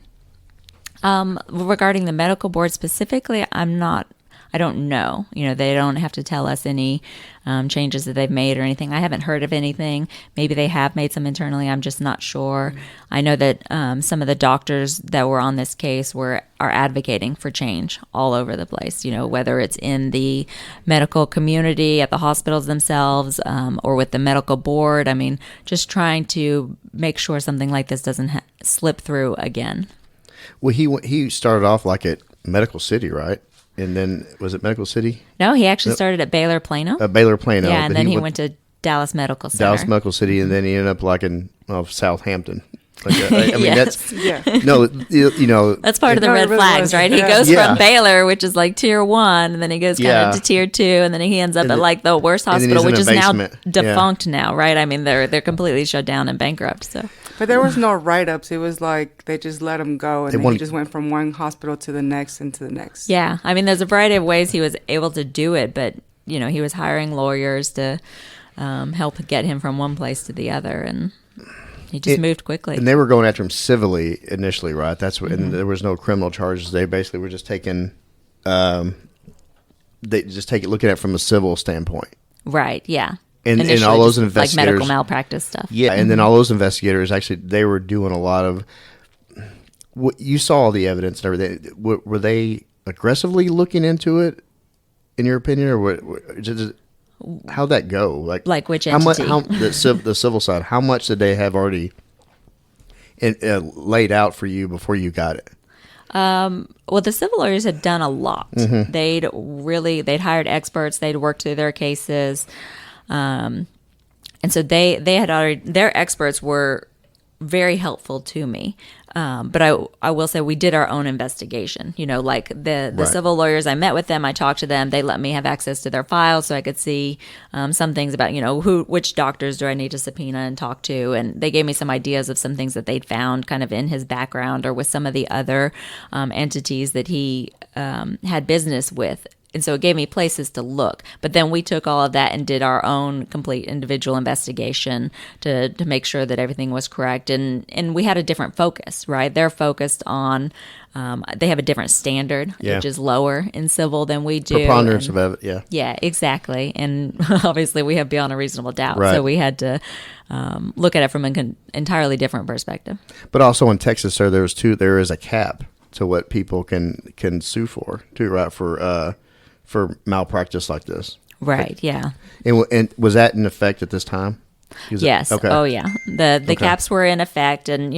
Speaker 1: Regarding the medical board specifically, I'm not I don't know. They don't have to tell us any changes that they've made or anything. I haven't heard of anything. Maybe they have made some internally. I'm just not sure. I know that some of the doctors that were on this case are advocating for change all over the place, whether it's in the medical community, at the hospitals themselves, or with the medical board. I mean, just trying to make sure something like this doesn't slip through again.
Speaker 2: Well, he started off like at Medical City, right? And then, was it Medical City?
Speaker 1: No, he actually started at Baylor Plano.
Speaker 2: Baylor Plano.
Speaker 1: Yeah, and then he went to Dallas Medical Center.
Speaker 2: Dallas Medical City, and then he ended up like in Southampton. Like, I mean,
Speaker 1: Yes.
Speaker 2: that's no,
Speaker 1: that's part of the red flags, right? He goes from Baylor, which is like tier 1, and then he goes kind of to tier 2, and then he ends up at like the worst hospital, which is now defunct now, right? I mean, they're completely shut down and bankrupt. So,
Speaker 6: but there was no write-ups. It was like they just let him go, and then he just went from one hospital to the next and to the next.
Speaker 1: Yeah, I mean, there's a variety of ways he was able to do it, but he was hiring lawyers to help get him from one place to the other, and he just moved quickly.
Speaker 2: And they were going after him civilly initially, right? That's what, and there was no criminal charges. They basically were just taking, looking at it from a civil standpoint.
Speaker 1: Right. Yeah.
Speaker 2: And all those investigators,
Speaker 1: like medical malpractice stuff.
Speaker 2: Yeah, and then all those investigators actually they were doing a lot of. You saw all the evidence and everything. Were they aggressively looking into it, in your opinion, or how'd that go?
Speaker 1: Like which entity?
Speaker 2: The civil side. How much did they have already laid out for you before you got it?
Speaker 1: Well, the civil lawyers had done a lot.
Speaker 2: Mm-hmm.
Speaker 1: They'd hired experts. They'd worked through their cases, and so they had already. Their experts were very helpful to me. But I will say we did our own investigation. Like the civil lawyers, I met with them, I talked to them, they let me have access to their files so I could see some things about, which doctors do I need to subpoena and talk to. And they gave me some ideas of some things that they'd found kind of in his background or with some of the other entities that he had business with. And so it gave me places to look. But then we took all of that and did our own complete individual investigation to make sure that everything was correct. And we had a different focus, right? They're focused on, they have a different standard, which is lower in civil than we do.
Speaker 2: Preponderance of evidence, yeah.
Speaker 1: Yeah, exactly. And obviously we have beyond a reasonable doubt.
Speaker 2: Right.
Speaker 1: So we had to look at it from an entirely different perspective.
Speaker 2: But also in Texas, sir, there is a cap to what people can sue for, too, right? For malpractice like this.
Speaker 1: Right, yeah.
Speaker 2: And was that in effect at this time?
Speaker 1: Yes.
Speaker 2: Okay.
Speaker 1: Oh, yeah. The caps were in effect, and,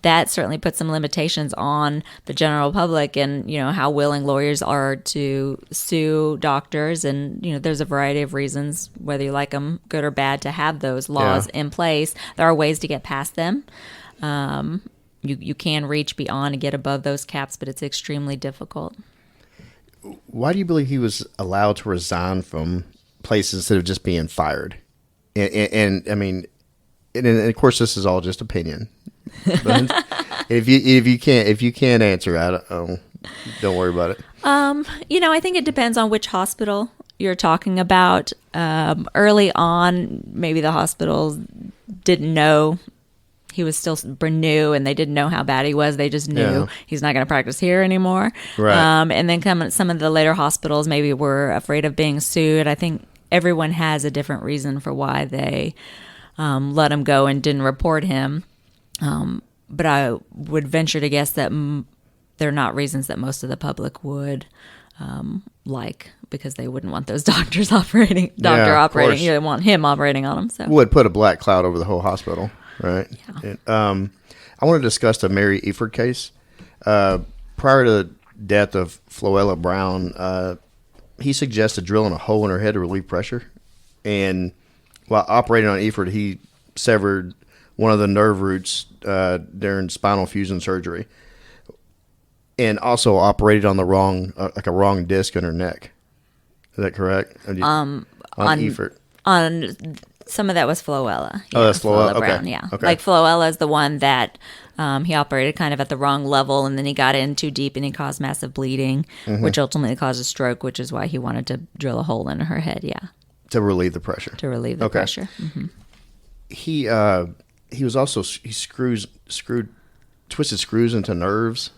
Speaker 1: that certainly put some limitations on the general public and, how willing lawyers are to sue doctors. And, there's a variety of reasons, whether you like them good or bad, to have those laws in place. There are ways to get past them. You can reach beyond and get above those caps, but it's extremely difficult.
Speaker 2: Why do you believe he was allowed to resign from places instead of just being fired? And I mean, and of course, this is all just opinion. But if you can't answer that, don't worry about it.
Speaker 1: I think it depends on which hospital you're talking about. Early on, maybe the hospitals didn't know. He was still new, and they didn't know how bad he was. They just knew he's not going to practice here anymore. Right. And then some of the later hospitals maybe were afraid of being sued. I think everyone has a different reason for why they let him go and didn't report him. But I would venture to guess that they're not reasons that most of the public would like, because they wouldn't want those doctors operating. They want him operating on them. So
Speaker 2: would put a black cloud over the whole hospital. Right.
Speaker 1: Yeah.
Speaker 2: And, I want to discuss the Mary Eford case. Prior to the death of Floella Brown, he suggested drilling a hole in her head to relieve pressure. And while operating on Eford, he severed one of the nerve roots during spinal fusion surgery, and also operated on the wrong disc in her neck. Is that correct? On Eford.
Speaker 1: On some of that was Floella.
Speaker 2: Oh, that's Floella. Okay.
Speaker 1: Brown, yeah.
Speaker 2: Okay.
Speaker 1: Like Floella is the one that he operated kind of at the wrong level, and then he got in too deep and he caused massive bleeding, which ultimately caused a stroke, which is why he wanted to drill a hole in her head. Yeah.
Speaker 2: To relieve the pressure.
Speaker 1: Pressure. Mm-hmm.
Speaker 2: He was also twisted screws into nerves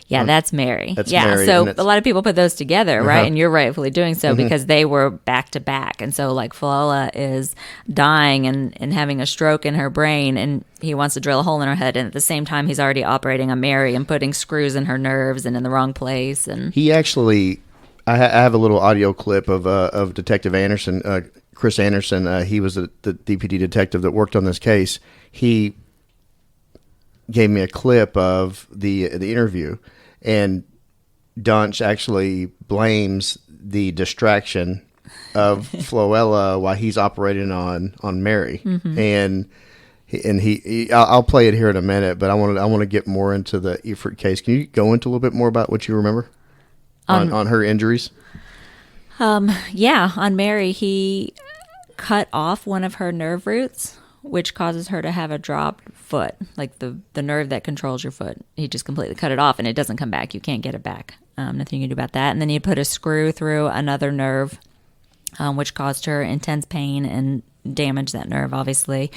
Speaker 1: Yeah, that's Mary.
Speaker 2: That's
Speaker 1: yeah,
Speaker 2: Mary,
Speaker 1: so
Speaker 2: and
Speaker 1: a lot of people put those together, right? And you're rightfully doing so
Speaker 2: Mm-hmm.
Speaker 1: because they were back to back. And so, like, Flella is dying and having a stroke in her brain, and he wants to drill a hole in her head. And at the same time, he's already operating on Mary and putting screws in her nerves and in the wrong place. And
Speaker 2: He actually, I have a little audio clip of Detective Anderson, Chris Anderson. He was the DPD detective that worked on this case. He gave me a clip of the interview, and Duntsch actually blames the distraction of Floella while he's operating on Mary, and I'll play it here in a minute, but I want to get more into the Efert case. Can you go into a little bit more about what you remember on her injuries?
Speaker 1: yeah, on Mary, he cut off one of her nerve roots, which causes her to have a dropped foot, like the nerve that controls your foot. He just completely cut it off, and it doesn't come back. You can't get it back. Nothing you can do about that. And then he put a screw through another nerve, which caused her intense pain and damaged that nerve, obviously.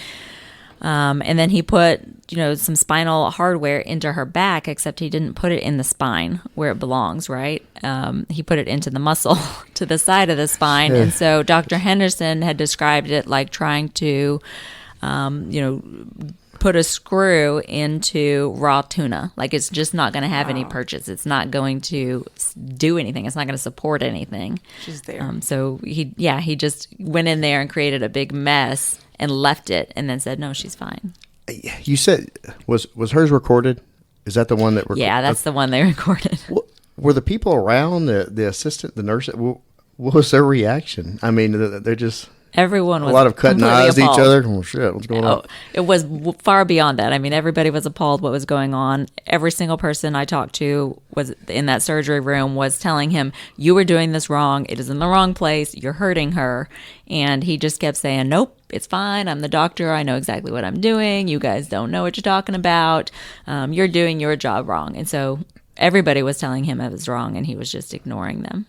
Speaker 1: And then he put, some spinal hardware into her back, except he didn't put it in the spine where it belongs, right? He put it into the muscle to the side of the spine. And so Dr. Henderson had described it like trying to put a screw into raw tuna. Like, it's just not going to have any purchase. It's not going to do anything. It's not going to support anything.
Speaker 6: She's there.
Speaker 1: So he just went in there and created a big mess and left it, and then said, no, she's fine.
Speaker 2: You said, was hers recorded? Is that the one that recorded?
Speaker 1: Yeah, that's the one they recorded.
Speaker 2: Were the people around, the assistant, the nurse, what was their reaction? I mean, they're just...
Speaker 1: Everyone was
Speaker 2: a lot of cutting eyes at each
Speaker 1: appalled.
Speaker 2: other. Oh, shit, what's going on?
Speaker 1: It was far beyond that. I mean, everybody was appalled what was going on. Every single person I talked to was in that surgery room was telling him, you were doing this wrong. It is in the wrong place. You're hurting her. And he just kept saying, nope, it's fine. I'm the doctor. I know exactly what I'm doing. You guys don't know what you're talking about. You're doing your job wrong. And so everybody was telling him it was wrong, and he was just ignoring them.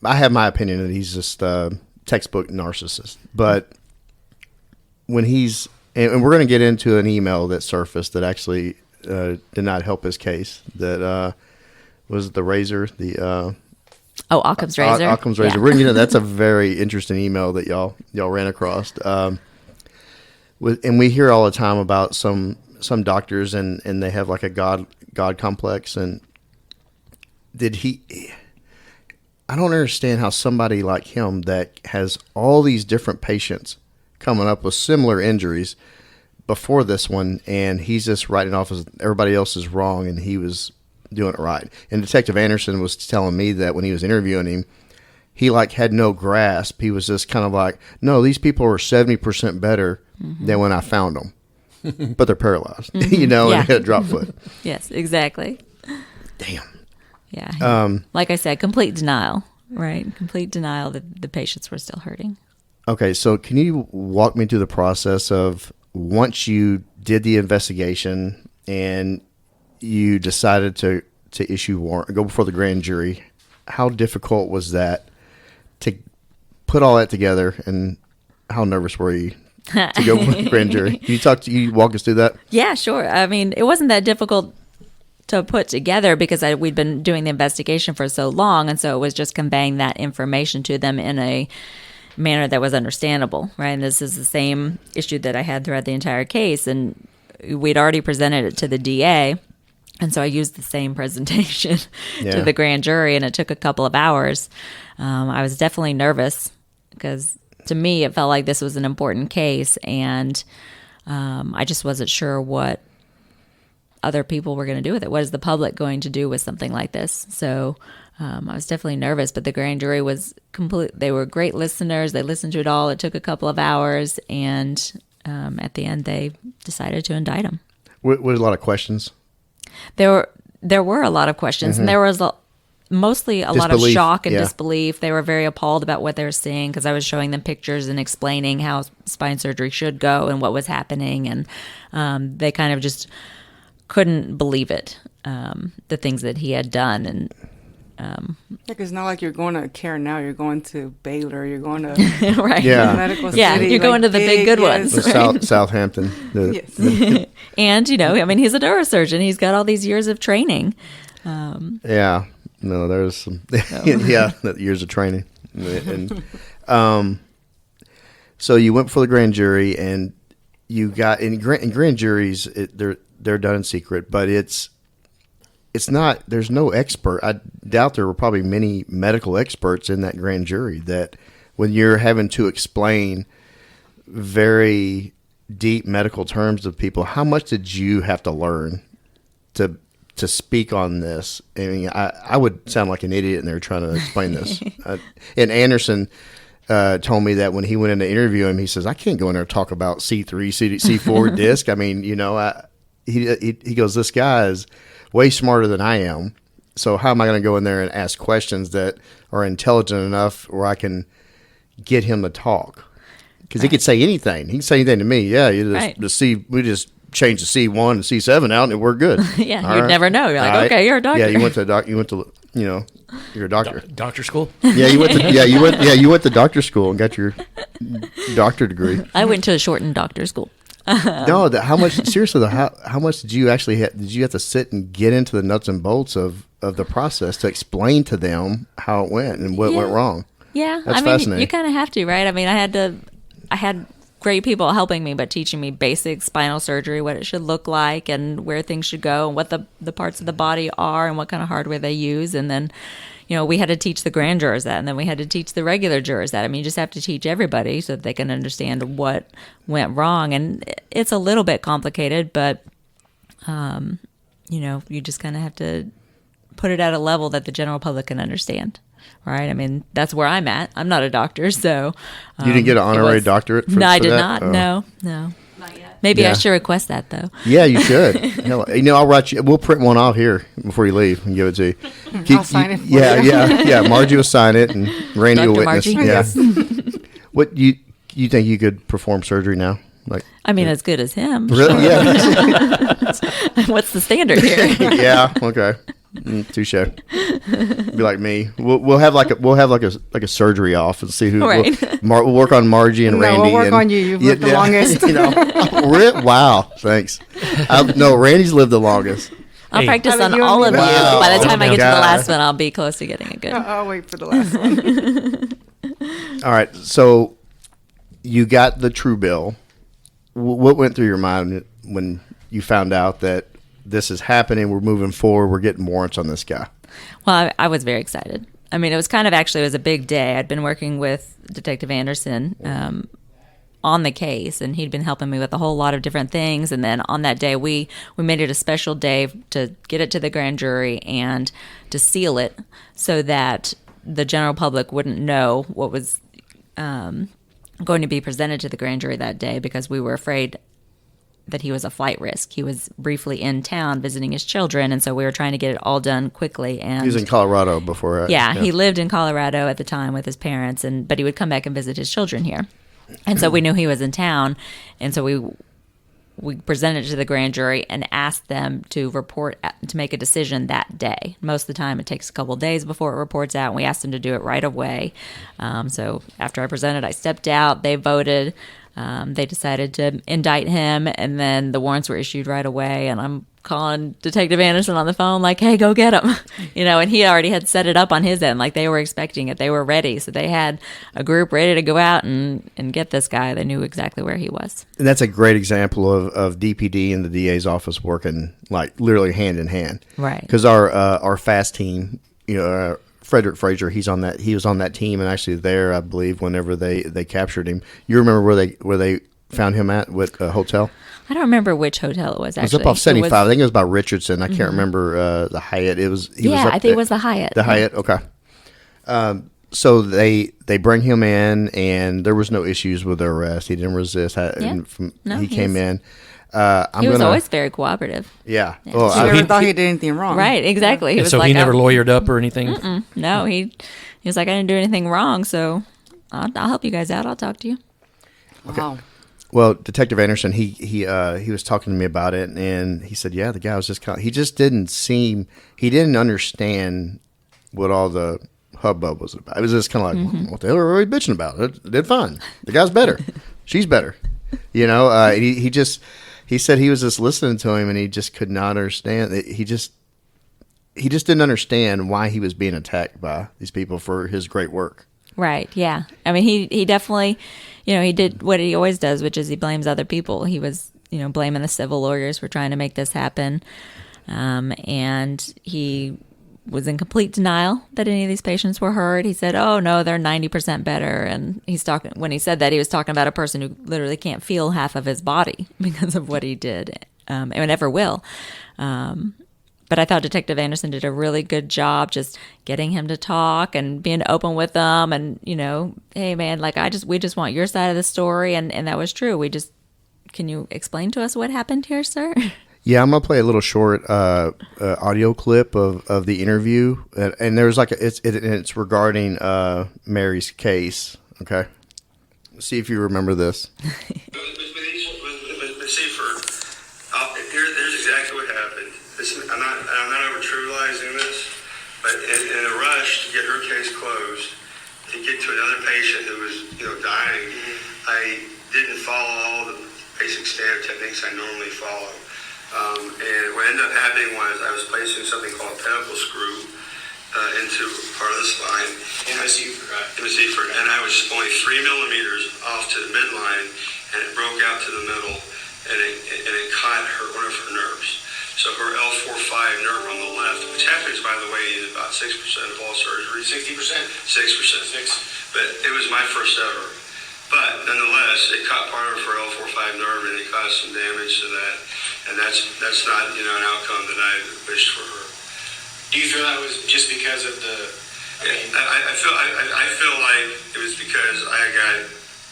Speaker 2: I have my opinion that he's just a textbook narcissist. But when he's, and we're going to get into an email that surfaced that actually did not help his case. That was the razor,
Speaker 1: Occam's razor.
Speaker 2: Occam's razor.
Speaker 1: Yeah.
Speaker 2: We're going to get that's a very interesting email that y'all ran across. And we hear all the time about some doctors and they have like a God complex. And I don't understand how somebody like him that has all these different patients coming up with similar injuries before this one, and he's just writing off as everybody else is wrong, and he was doing it right. And Detective Anderson was telling me that when he was interviewing him, he like had no grasp. He was just kind of like, no, these people are 70% better than when I found them, but they're paralyzed, and had a drop foot.
Speaker 1: Yes, exactly.
Speaker 2: Damn.
Speaker 1: Yeah. Like I said, complete denial, right? Complete denial that the patients were still hurting.
Speaker 2: Okay, so can you walk me through the process of once you did the investigation and you decided to issue warrant, go before the grand jury, how difficult was that to put all that together, and how nervous were you to go before the grand jury? Can you walk us through that?
Speaker 1: Yeah, sure. I mean, it wasn't that difficult to put together because we'd been doing the investigation for so long, and so it was just conveying that information to them in a manner that was understandable, right? And this is the same issue that I had throughout the entire case, and we'd already presented it to the DA, and so I used the same presentation to the grand jury, and it took a couple of hours. I was definitely nervous because to me it felt like this was an important case, and I just wasn't sure what other people were going to do with it. What is the public going to do with something like this? So I was definitely nervous, but the grand jury was they were great listeners. They listened to it all. It took a couple of hours, and at the end they decided to indict him.
Speaker 2: Were a lot of questions?
Speaker 1: There were a lot of questions, and there was mostly a lot of shock and disbelief. They were very appalled about what they were seeing because I was showing them pictures and explaining how spine surgery should go and what was happening, and they kind of just couldn't believe it, the things that he had done.
Speaker 6: It's not like you're going to care now. You're going to Baylor. You're going to
Speaker 1: right.
Speaker 2: Yeah.
Speaker 6: medical
Speaker 1: Yeah,
Speaker 6: city.
Speaker 1: you're going to the big good ones.
Speaker 2: The Southampton.
Speaker 6: Yes.
Speaker 1: And, I mean, he's a neurosurgeon. He's got all these years of training.
Speaker 2: Yeah. No, there's some. Yeah, years of training. And so you went before the grand jury, and you got in grand juries. They're done in secret, but it's not. There's no expert. I doubt there were probably many medical experts in that grand jury. That when you're having to explain very deep medical terms to people, how much did you have to learn to speak on this? I mean, I would sound like an idiot in there trying to explain this. And Anderson told me that when he went in to interview him, he says, I can't go in there and talk about C3, C4 disc. I mean, he goes, this guy is way smarter than I am. So how am I going to go in there and ask questions that are intelligent enough where I can get him to talk? Because he could say anything. He can say anything to me. Yeah, we just changed the C1 and C7 out, and we're good.
Speaker 1: Yeah, you'd never know. You're like, okay, you're a doctor.
Speaker 2: Yeah, you went to you're a doctor.
Speaker 5: Doctor school?
Speaker 2: Yeah, you went to doctor school and got your doctor degree.
Speaker 1: I went to a shortened doctor school.
Speaker 2: No, how much? Seriously, how much did you actually did you have to sit and get into the nuts and bolts of the process to explain to them how it went and what went wrong?
Speaker 1: Yeah,
Speaker 2: That's fascinating.
Speaker 1: You kind of have to, right? I mean, I had great people helping me, but teaching me basic spinal surgery, what it should look like and where things should go and what the parts of the body are and what kind of hardware they use. And then, we had to teach the grand jurors that, and then we had to teach the regular jurors that. I mean, you just have to teach everybody so that they can understand what went wrong. And it's a little bit complicated, but, you just kind of have to put it at a level that the general public can understand. Right. I mean, that's where I'm at. I'm not a doctor, so.
Speaker 2: You didn't get an honorary doctorate for
Speaker 1: No, I did
Speaker 2: that?
Speaker 1: not. No. Not yet. Maybe I should request that, though.
Speaker 2: Yeah, you should. Hell, I'll write you. We'll print one out here before you leave and give it to you.
Speaker 6: I'll sign it for
Speaker 2: you.
Speaker 6: you.
Speaker 2: Yeah. Margie will sign it, and Randy will witness.
Speaker 1: Margie?
Speaker 2: Yeah. What you think you could perform surgery now? Like,
Speaker 1: I mean, as good as him.
Speaker 2: Really?
Speaker 1: Sure.
Speaker 2: Yeah.
Speaker 1: What's the standard here?
Speaker 2: Yeah. Okay. Touche. Be like me. We'll have like a surgery off and see who.
Speaker 1: Right.
Speaker 2: We'll work on Margie and Randy.
Speaker 6: We'll work on you. You've lived the longest.
Speaker 2: Wow. Thanks. No, Randy's lived the longest.
Speaker 1: I'll practice
Speaker 6: I mean,
Speaker 1: on all of you.
Speaker 2: Wow.
Speaker 1: By the time I get to the
Speaker 2: God.
Speaker 1: last one, I'll be close to getting it good.
Speaker 6: I'll wait for the last one.
Speaker 2: All right. So you got the true bill. What went through your mind when you found out that this is happening, we're moving forward, we're getting warrants on this guy?
Speaker 1: Well, I was very excited. I mean, it was a big day. I'd been working with Detective Anderson on the case, and he'd been helping me with a whole lot of different things. And then on that day, we made it a special day to get it to the grand jury and to seal it so that the general public wouldn't know what was going to be presented to the grand jury that day, because we were afraid that he was a flight risk. He was briefly in town visiting his children, and so we were trying to get it all done quickly. And
Speaker 2: He was in Colorado before.
Speaker 1: Yeah, he lived in Colorado at the time with his parents, but he would come back and visit his children here. And so we knew he was in town, and so we presented it to the grand jury and asked them to make a decision that day. Most of the time, it takes a couple of days before it reports out, and we asked them to do it right away. So after I presented, I stepped out. They voted. They decided to indict him, and then the warrants were issued right away. And I'm calling Detective Anderson on the phone like, hey, go get him. And he already had set it up on his end. Like, they were expecting it. They were ready. So they had a group ready to go out and get this guy. They knew exactly where he was.
Speaker 2: And that's a great example of DPD and the DA's office working like literally hand in hand.
Speaker 1: Right.
Speaker 2: Because our fast team, Frederick Frazier, he was on that team and actually there, I believe, whenever they captured him. You remember where they found him at, what hotel?
Speaker 1: I don't remember which hotel it was, actually.
Speaker 2: It was up off 75. I think it was by Richardson. I can't remember the Hyatt.
Speaker 1: I think it was the Hyatt.
Speaker 2: The Hyatt, okay. So they bring him in, and there was no issues with the arrest. He didn't resist. He came in.
Speaker 1: He was always very cooperative.
Speaker 2: Yeah.
Speaker 6: Well, he never thought he did anything wrong.
Speaker 1: Right, exactly. He was
Speaker 5: so
Speaker 1: like,
Speaker 5: he never lawyered up or anything?
Speaker 1: No, he was like, I didn't do anything wrong, so I'll help you guys out. I'll talk to you.
Speaker 2: Okay.
Speaker 6: Wow.
Speaker 2: Well, Detective Anderson, he was talking to me about it, and he said, yeah, the guy was just he didn't understand what all the hubbub was about. It was just kind of like, what the hell are we bitching about? It did fine. The guy's better. She's better. You know, he said he was just listening to him and he just could not understand. He just didn't understand why he was being attacked by these people for his great work.
Speaker 1: Right. Yeah. I mean, he definitely, he did what he always does, which is he blames other people. He was, blaming the civil lawyers for trying to make this happen. And he was in complete denial that any of these patients were hurt. He said, "Oh no, they're 90% better." And when he said that, he was talking about a person who literally can't feel half of his body because of what he did, and never will. But I thought Detective Anderson did a really good job just getting him to talk and being open with them. And, hey man, like we just want your side of the story. And that was true. Can you explain to us what happened here, sir?
Speaker 2: Yeah, I'm gonna play a little short audio clip of the interview, and there's it's regarding Mary's case. Okay, see if you remember this.
Speaker 8: Here's exactly what happened. I'm not over trivializing this, but in a rush to get her case closed, to get to another patient who was dying, I didn't follow all the basic standard techniques I normally follow. And what ended up happening was I was placing something called a pedicle screw into part of the spine. And I was only 3 millimeters off to the midline, and it broke out to the middle, and it caught one of her nerves. So her L4-5 nerve on the left, which happens, by the way, in about 6% of all surgeries. 60%? 6%. But it was my first ever. But nonetheless, it caught part of her L4-5 nerve, and it caused some damage to that. And that's not an outcome that I wished for her.
Speaker 9: Do you feel that was just because of the?
Speaker 8: I feel like it was because I got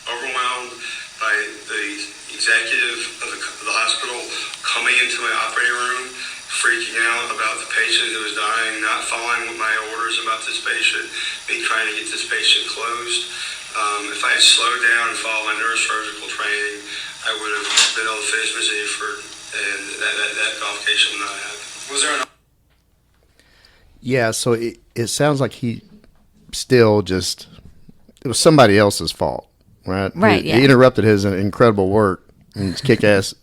Speaker 8: overwhelmed by the executive of the hospital coming into my operating room, freaking out about the patient who was dying, not following my orders about this patient, me trying to get this patient closed. If I had slowed down and followed my neurosurgical training, I would have been able to finish Miss Eford, and that complication would not happen. Was there an?
Speaker 2: Yeah, so it sounds like he still it was somebody else's fault, right?
Speaker 1: Right,
Speaker 2: He interrupted his incredible work and his kick-ass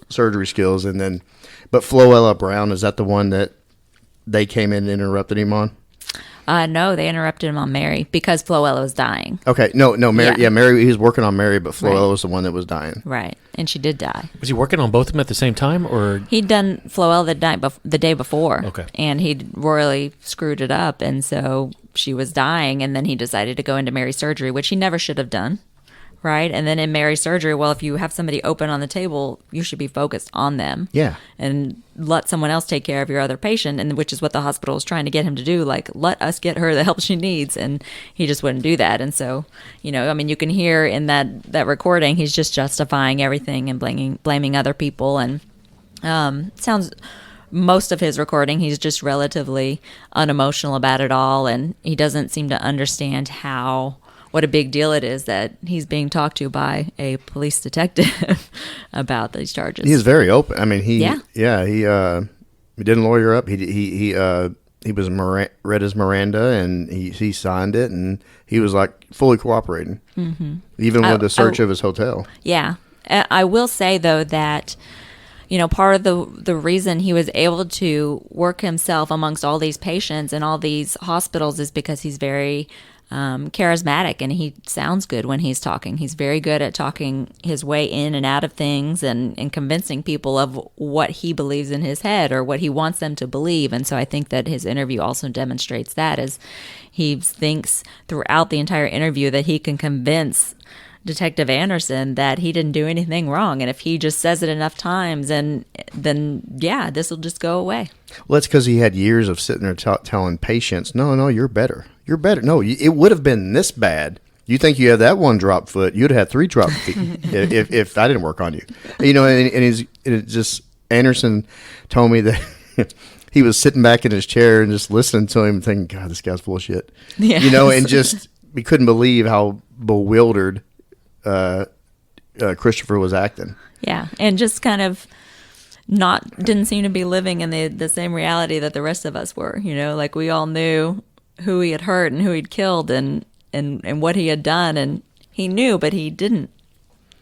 Speaker 2: surgery skills, but Floella Brown, is that the one that they came in and interrupted him on?
Speaker 1: No, they interrupted him on Mary because Floella was dying.
Speaker 2: Okay, no, Mary. Yeah, Mary. He was working on Mary, but Floella
Speaker 1: Right.
Speaker 2: was the one that was dying.
Speaker 1: Right, and she did die.
Speaker 5: Was he working on both of them at the same time, or
Speaker 1: He'd done Floella the day before.
Speaker 5: Okay.
Speaker 1: And he'd royally screwed it up, and so she was dying, and then he decided to go into Mary's surgery, which he never should have done. Right? And then in Mary's surgery, well, if you have somebody open on the table, you should be focused on them.
Speaker 2: Yeah.
Speaker 1: And let someone else take care of your other patient, and which is what the hospital is trying to get him to do. Like, let us get her the help she needs. And he just wouldn't do that. And so, you can hear in that recording, he's just justifying everything and blaming other people. And sounds most of his recording, he's just relatively unemotional about it all. And he doesn't seem to understand what a big deal it is that he's being talked to by a police detective about these charges.
Speaker 2: He is very open. I mean, he didn't lawyer up. He was read his Miranda, and he signed it, and he was like fully cooperating, even with the search of his hotel.
Speaker 1: Yeah, I will say though that part of the reason he was able to work himself amongst all these patients and all these hospitals is because he's very charismatic, and he sounds good when he's talking. He's very good at talking his way in and out of things and convincing people of what he believes in his head or what he wants them to believe. And so I think that his interview also demonstrates that, as he thinks throughout the entire interview that he can convince Detective Anderson that he didn't do anything wrong. And if he just says it enough times, then this will just go away.
Speaker 2: Well, that's because he had years of sitting there telling patients, no, you're better. You're better. No, it would have been this bad. You think you have that one drop foot? You'd have had 3 drop feet if I didn't work on you. And just Anderson told me that he was sitting back in his chair and just listening to him and thinking, God, this guy's full of shit.
Speaker 1: Yeah.
Speaker 2: And just we couldn't believe how bewildered Christopher was acting.
Speaker 1: Yeah, and just kind of didn't seem to be living in the same reality that the rest of us were. Like we all knew who he had hurt and who he'd killed and what he had done, and he knew, but he didn't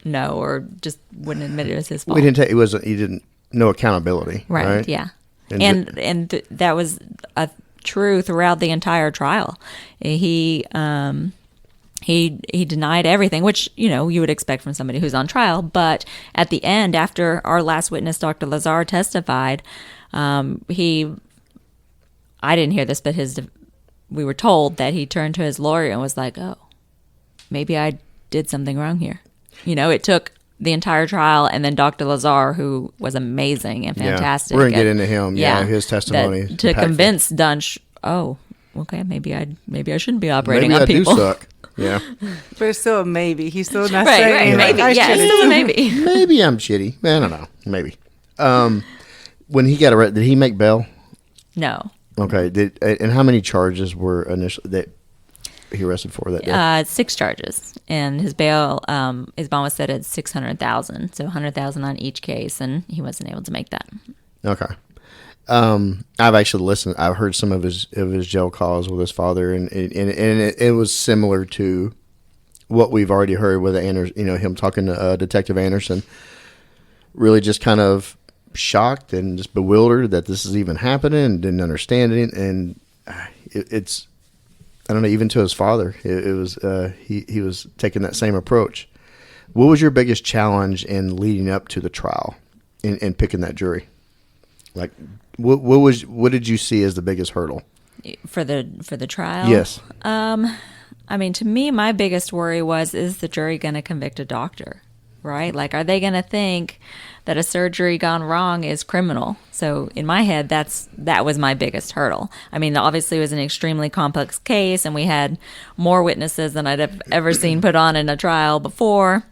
Speaker 1: know or just wouldn't admit it was his fault.
Speaker 2: He didn't know accountability, right?
Speaker 1: Yeah, and that was true throughout the entire trial. He denied everything, which, you would expect from somebody who's on trial. But at the end, after our last witness, Dr. Lazar, testified, I didn't hear this, but we were told that he turned to his lawyer and was like, oh, maybe I did something wrong here. It took the entire trial, and then Dr. Lazar, who was amazing and fantastic.
Speaker 2: We're going to get into him. His testimony.
Speaker 1: To convince Duntsch, oh, okay, maybe I shouldn't be operating on people.
Speaker 2: Maybe I do suck. Yeah.
Speaker 6: But it's still a maybe. He's still not
Speaker 1: right,
Speaker 6: saying
Speaker 1: maybe. Yeah, it's still a maybe.
Speaker 2: Maybe I'm shitty. I don't know. Maybe. When he got arrested, did he make bail?
Speaker 1: No.
Speaker 2: Okay. And how many charges were initially that he arrested for that day?
Speaker 1: 6 charges, and his bail, his bond was set at $600,000, so $100,000 on each case, and he wasn't able to make that. Okay.
Speaker 2: I've actually listened. I've heard some of his jail calls with his father, and it was similar to what we've already heard with him talking to Detective Anderson. Really, just kind of shocked and just bewildered that this is even happening, and didn't understand it, and it's. I don't know. Even to his father, it was he was taking that same approach. What was your biggest challenge in leading up to the trial, in picking that jury? Like, what did you see as the biggest hurdle
Speaker 1: for the trial?
Speaker 2: Yes.
Speaker 1: To me, my biggest worry is the jury going to convict a doctor, right? Like, are they going to think that a surgery gone wrong is criminal? So in my head, that was my biggest hurdle. Obviously it was an extremely complex case, and we had more witnesses than I'd have ever seen put on in a trial before.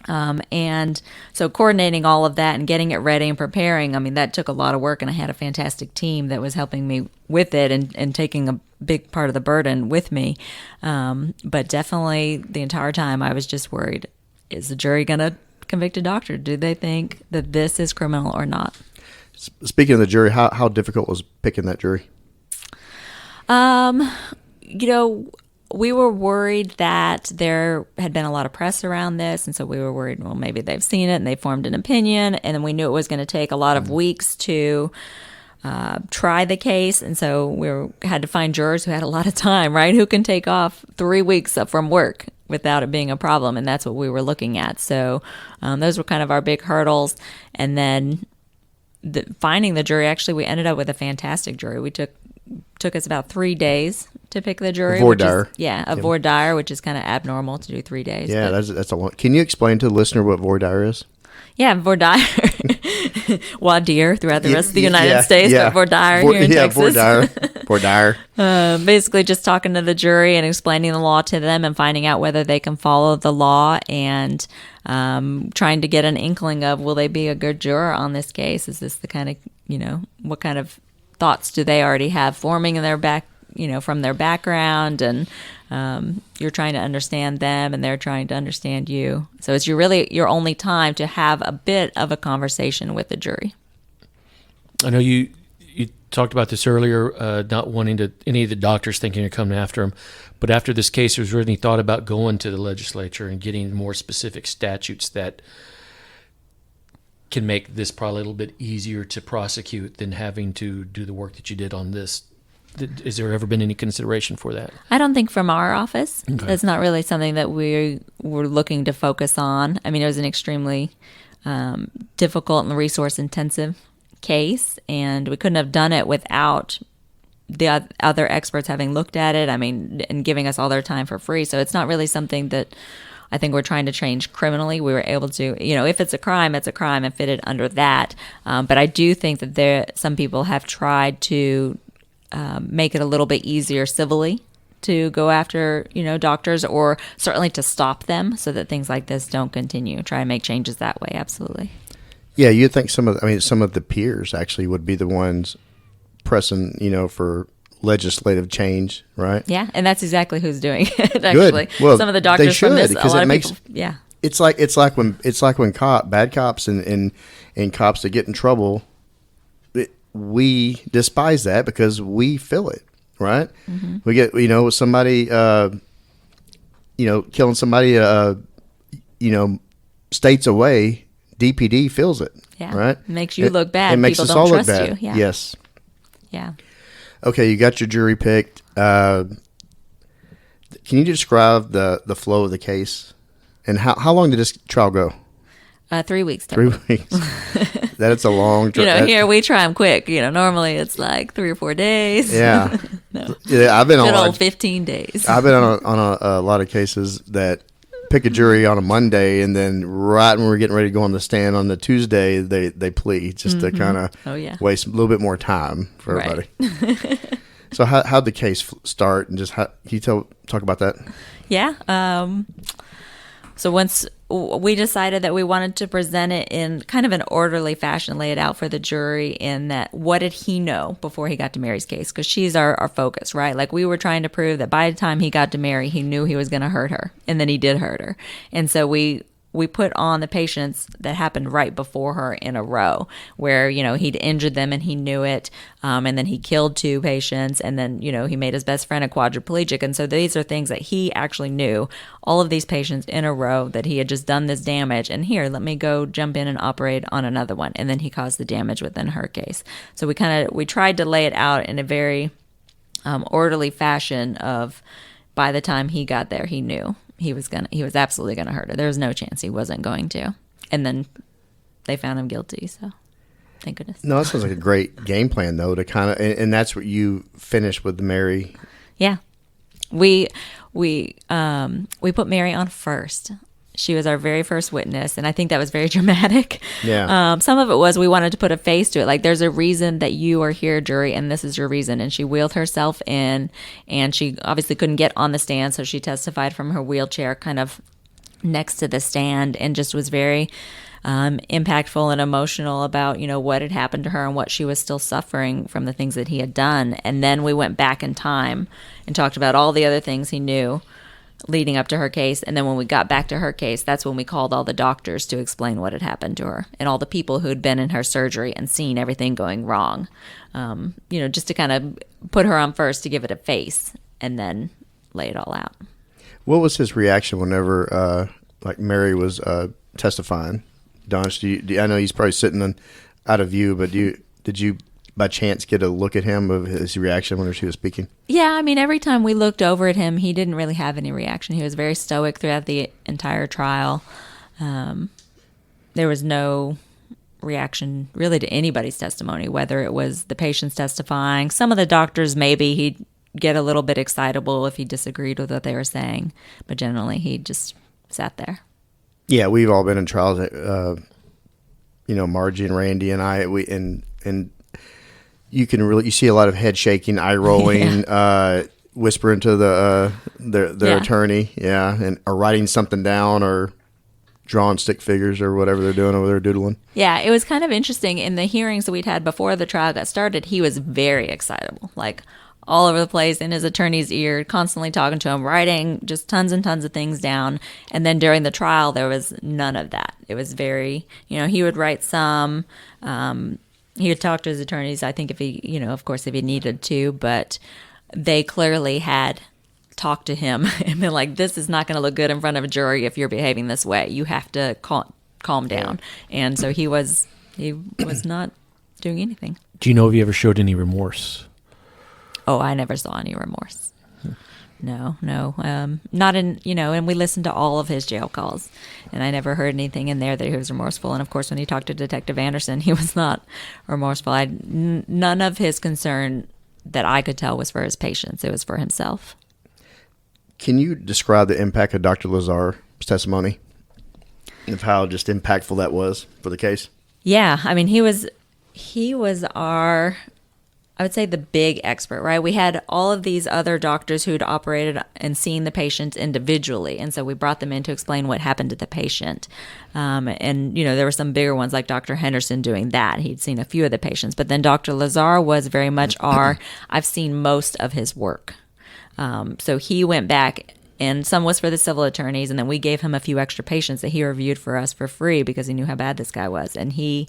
Speaker 1: And so coordinating all of that and getting it ready and preparing, that took a lot of work, and I had a fantastic team that was helping me with it and taking a big part of the burden with me. But definitely the entire time I was just worried, is the jury going to convict a doctor? Do they think that this is criminal or not?
Speaker 2: Speaking of the jury, how difficult was picking that jury?
Speaker 1: We were worried that there had been a lot of press around this, and so we were worried, well, maybe they've seen it and they formed an opinion, and then we knew it was going to take a lot of weeks to try the case, and so we had to find jurors who had a lot of time, right? Who can take off 3 weeks from work without it being a problem, and that's what we were looking at. So those were kind of our big hurdles, and then finding the jury. Actually, we ended up with a fantastic jury. We took us about 3 days to pick the jury.
Speaker 2: Voir dire.
Speaker 1: Voir dire, which is kind of abnormal to do 3 days.
Speaker 2: Yeah, that's a lot. Can you explain to the listener what voir dire is?
Speaker 1: Yeah, voir dire. Voir dire throughout the rest of the United States, but voir dire here in Texas.
Speaker 2: Voir dire. Voir dire.
Speaker 1: Basically just talking to the jury and explaining the law to them and finding out whether they can follow the law, and trying to get an inkling of, will they be a good juror on this case? Is this the kind of, what kind of thoughts do they already have forming in their from their background, and you're trying to understand them and they're trying to understand you. So it's your only time to have a bit of a conversation with the jury.
Speaker 5: I know you talked about this earlier, not wanting any of the doctors thinking you're coming after them, but after this case, there was really thought about going to the legislature and getting more specific statutes that can make this probably a little bit easier to prosecute than having to do the work that you did on this. Has there ever been any consideration for that?
Speaker 1: I don't think from our office.
Speaker 5: Okay.
Speaker 1: That's not really something that we were looking to focus on. It was an extremely difficult and resource-intensive case, and we couldn't have done it without the other experts having looked at it, and giving us all their time for free. So it's not really something that I think we're trying to change criminally. We were able to, if it's a crime, it's a crime, and fit it under that. But I do think that some people have tried to make it a little bit easier civilly to go after, doctors, or certainly to stop them so that things like this don't continue. Try and make changes that way. Absolutely.
Speaker 2: Yeah, you think some of the peers actually would be the ones pressing, for legislative change, right?
Speaker 1: Yeah, and that's exactly who's doing it. Actually,
Speaker 2: good. Well,
Speaker 1: some of the doctors from this, a lot of
Speaker 2: makes,
Speaker 1: people. Yeah,
Speaker 2: it's like when bad cops and cops that get in trouble, we despise that because we feel it, right? Mm-hmm. We get somebody killing somebody states away. DPD feels it, right?
Speaker 1: It makes you look bad.
Speaker 2: It makes
Speaker 1: People
Speaker 2: us
Speaker 1: don't
Speaker 2: all
Speaker 1: trust
Speaker 2: look bad.
Speaker 1: You. Yeah.
Speaker 2: Yes.
Speaker 1: Yeah.
Speaker 2: Okay, you got your jury picked. Can you describe the flow of the case? And how long did this trial go?
Speaker 1: 3 weeks.
Speaker 2: 3 weeks. That's a long trial.
Speaker 1: Here we try them quick. Normally it's like 3 or 4 days.
Speaker 2: Yeah.
Speaker 1: No.
Speaker 2: Yeah, I've been on
Speaker 1: 15 days.
Speaker 2: I've been on a lot of cases that pick a jury on a Monday, and then right when we're getting ready to go on the stand on the Tuesday, they plea just to kind of waste a little bit more time for everybody. So how'd the case start, and just can you talk about that?
Speaker 1: Yeah. So once we decided that we wanted to present it in kind of an orderly fashion, lay it out for the jury in that what did he know before he got to Mary's case? Because she's our focus, right? Like we were trying to prove that by the time he got to Mary, he knew he was going to hurt her, and then he did hurt her. And so we put on the patients that happened right before her in a row where, he'd injured them and he knew it. And then he killed 2 patients, and then, he made his best friend a quadriplegic. And so these are things that he actually knew, all of these patients in a row, that he had just done this damage. And here, let me go jump in and operate on another one. And then he caused the damage within her case. So we tried to lay it out in a very orderly fashion of by the time he got there, he knew. He was absolutely gonna hurt her. There was no chance he wasn't going to. And then they found him guilty, so thank goodness.
Speaker 2: No, that sounds like a great game plan though, to kind of, and that's what you finished with Mary.
Speaker 1: Yeah. We put Mary on first. She was our very first witness, and I think that was very dramatic.
Speaker 2: Yeah.
Speaker 1: Some of it was we wanted to put a face to it. Like, there's a reason that you are here, jury, and this is your reason. And she wheeled herself in, and she obviously couldn't get on the stand, so she testified from her wheelchair kind of next to the stand, and just was very impactful and emotional about, what had happened to her and what she was still suffering from the things that he had done. And then we went back in time and talked about all the other things he knew leading up to her case. And then when we got back to her case, that's when we called all the doctors to explain what had happened to her and all the people who had been in her surgery and seen everything going wrong. Just to kind of put her on first to give it a face and then lay it all out.
Speaker 2: What was his reaction whenever Mary was testifying? Duntsch, I know he's probably sitting out of view, but did you by chance get a look at him of his reaction when she was speaking?
Speaker 1: Yeah, I mean, every time we looked over at him, he didn't really have any reaction. He was very stoic throughout the entire trial. There was no reaction really to anybody's testimony, whether it was the patients testifying. Some of the doctors, maybe he'd get a little bit excitable if he disagreed with what they were saying, but generally he just sat there. Yeah,
Speaker 2: we've all been in trials. Margie and Randy and I, and you see a lot of head shaking, eye rolling, whispering to their attorney, or writing something down or drawing stick figures or whatever they're doing over there, doodling. Yeah,
Speaker 1: it was kind of interesting. In the hearings that we'd had before the trial got started, he was very excitable, like all over the place in his attorney's ear, constantly talking to him, writing just tons and tons of things down. And then during the trial, there was none of that. It was very, he would write some. He would talk to his attorneys, I think, if he, of course, if he needed to, but they clearly had talked to him and been like, this is not going to look good in front of a jury if you're behaving this way. You have to calm down. And so he was not doing anything.
Speaker 5: Do you know if he ever showed any remorse?
Speaker 1: Oh, I never saw any remorse. No. Not in, and we listened to all of his jail calls, and I never heard anything in there that he was remorseful. And of course, when he talked to Detective Anderson, he was not remorseful. None of his concern that I could tell was for his patients. It was for himself.
Speaker 2: Can you describe the impact of Dr. Lazar's testimony of how just impactful that was for the case? Yeah. I mean, he was our, I would say, the big expert, right? We had all of these other doctors who'd operated and seen the patients individually. And so we brought them in to explain what happened to the patient. And, there were some bigger ones like Dr. Henderson doing that. He'd seen a few of the patients. But then Dr. Lazar was very much I've seen most of his work. So he went back
Speaker 1: and some was for the civil attorneys, and then we gave him a few extra patients that he reviewed for us for free because he knew how bad this guy was. And he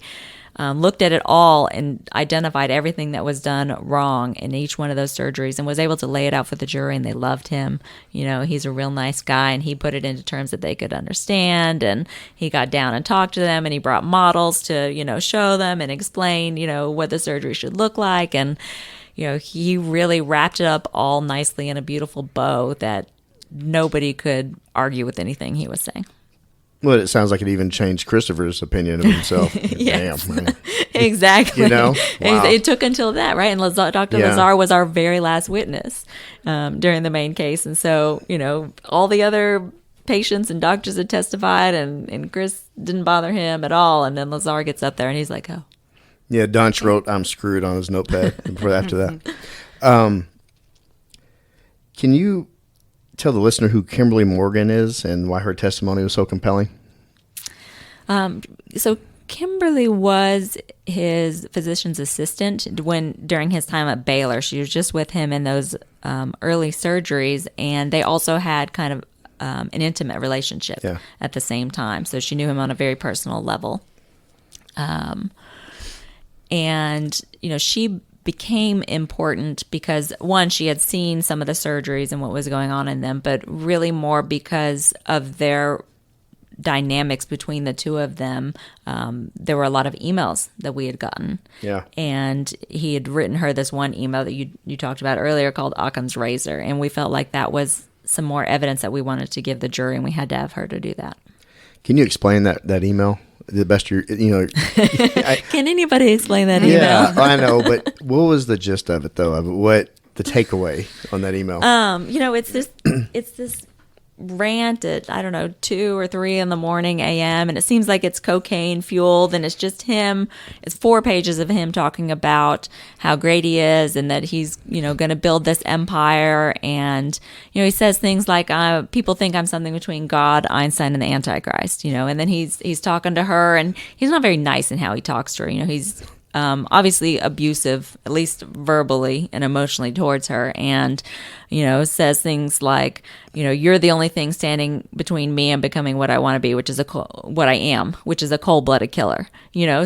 Speaker 1: looked at it all and identified everything that was done wrong in each one of those surgeries and was able to lay it out for the jury, and they loved him. He's a real nice guy, and he put it into terms that they could understand, and he got down and talked to them, and he brought models to, show them and explain, what the surgery should look like. And, he really wrapped it up all nicely in a beautiful bow that nobody could argue with anything he was saying.
Speaker 2: Well, it sounds like it even changed Christopher's opinion of himself.
Speaker 1: Yes.
Speaker 2: Damn, man.
Speaker 1: Exactly.
Speaker 2: Wow.
Speaker 1: It took until that, right? And Dr. Lazar was our very last witness during the main case. And so, all the other patients and doctors had testified, and Chris didn't bother him at all. And then Lazar gets up there, and he's like, oh.
Speaker 2: Yeah, Duntsch wrote, "I'm screwed" on his notepad after that. Can you tell the listener who Kimberly Morgan is and why her testimony was so compelling?
Speaker 1: So Kimberly was his physician's assistant during his time at Baylor. She was just with him in those early surgeries, and they also had kind of an intimate relationship at the same time. So she knew him on a very personal level. And, she became important because, one, she had seen some of the surgeries and what was going on in them, but really more because of their dynamics between the two of them. There were a lot of emails that we had gotten. Yeah. And he had written her this one email that you talked about earlier called Occam's Razor, and we felt like that was some more evidence that we wanted to give the jury, and we had to have her to do that.
Speaker 2: Can you explain that email? The best
Speaker 1: Can anybody explain that email?
Speaker 2: Yeah, I know, but what was the gist of it, though? What the takeaway on that email?
Speaker 1: It's this rant at 2 or 3 in the morning a.m. and it seems like it's cocaine fueled, and it's just him. It's 4 pages of him talking about how great he is and that he's going to build this empire. And he says things like, people think I'm something between God, Einstein, and the Antichrist. And then he's talking to her, and he's not very nice in how he talks to her. He's obviously abusive, at least verbally and emotionally, towards her, and says things like, you're the only thing standing between me and becoming what I want to be, which is what I am, which is a cold-blooded killer.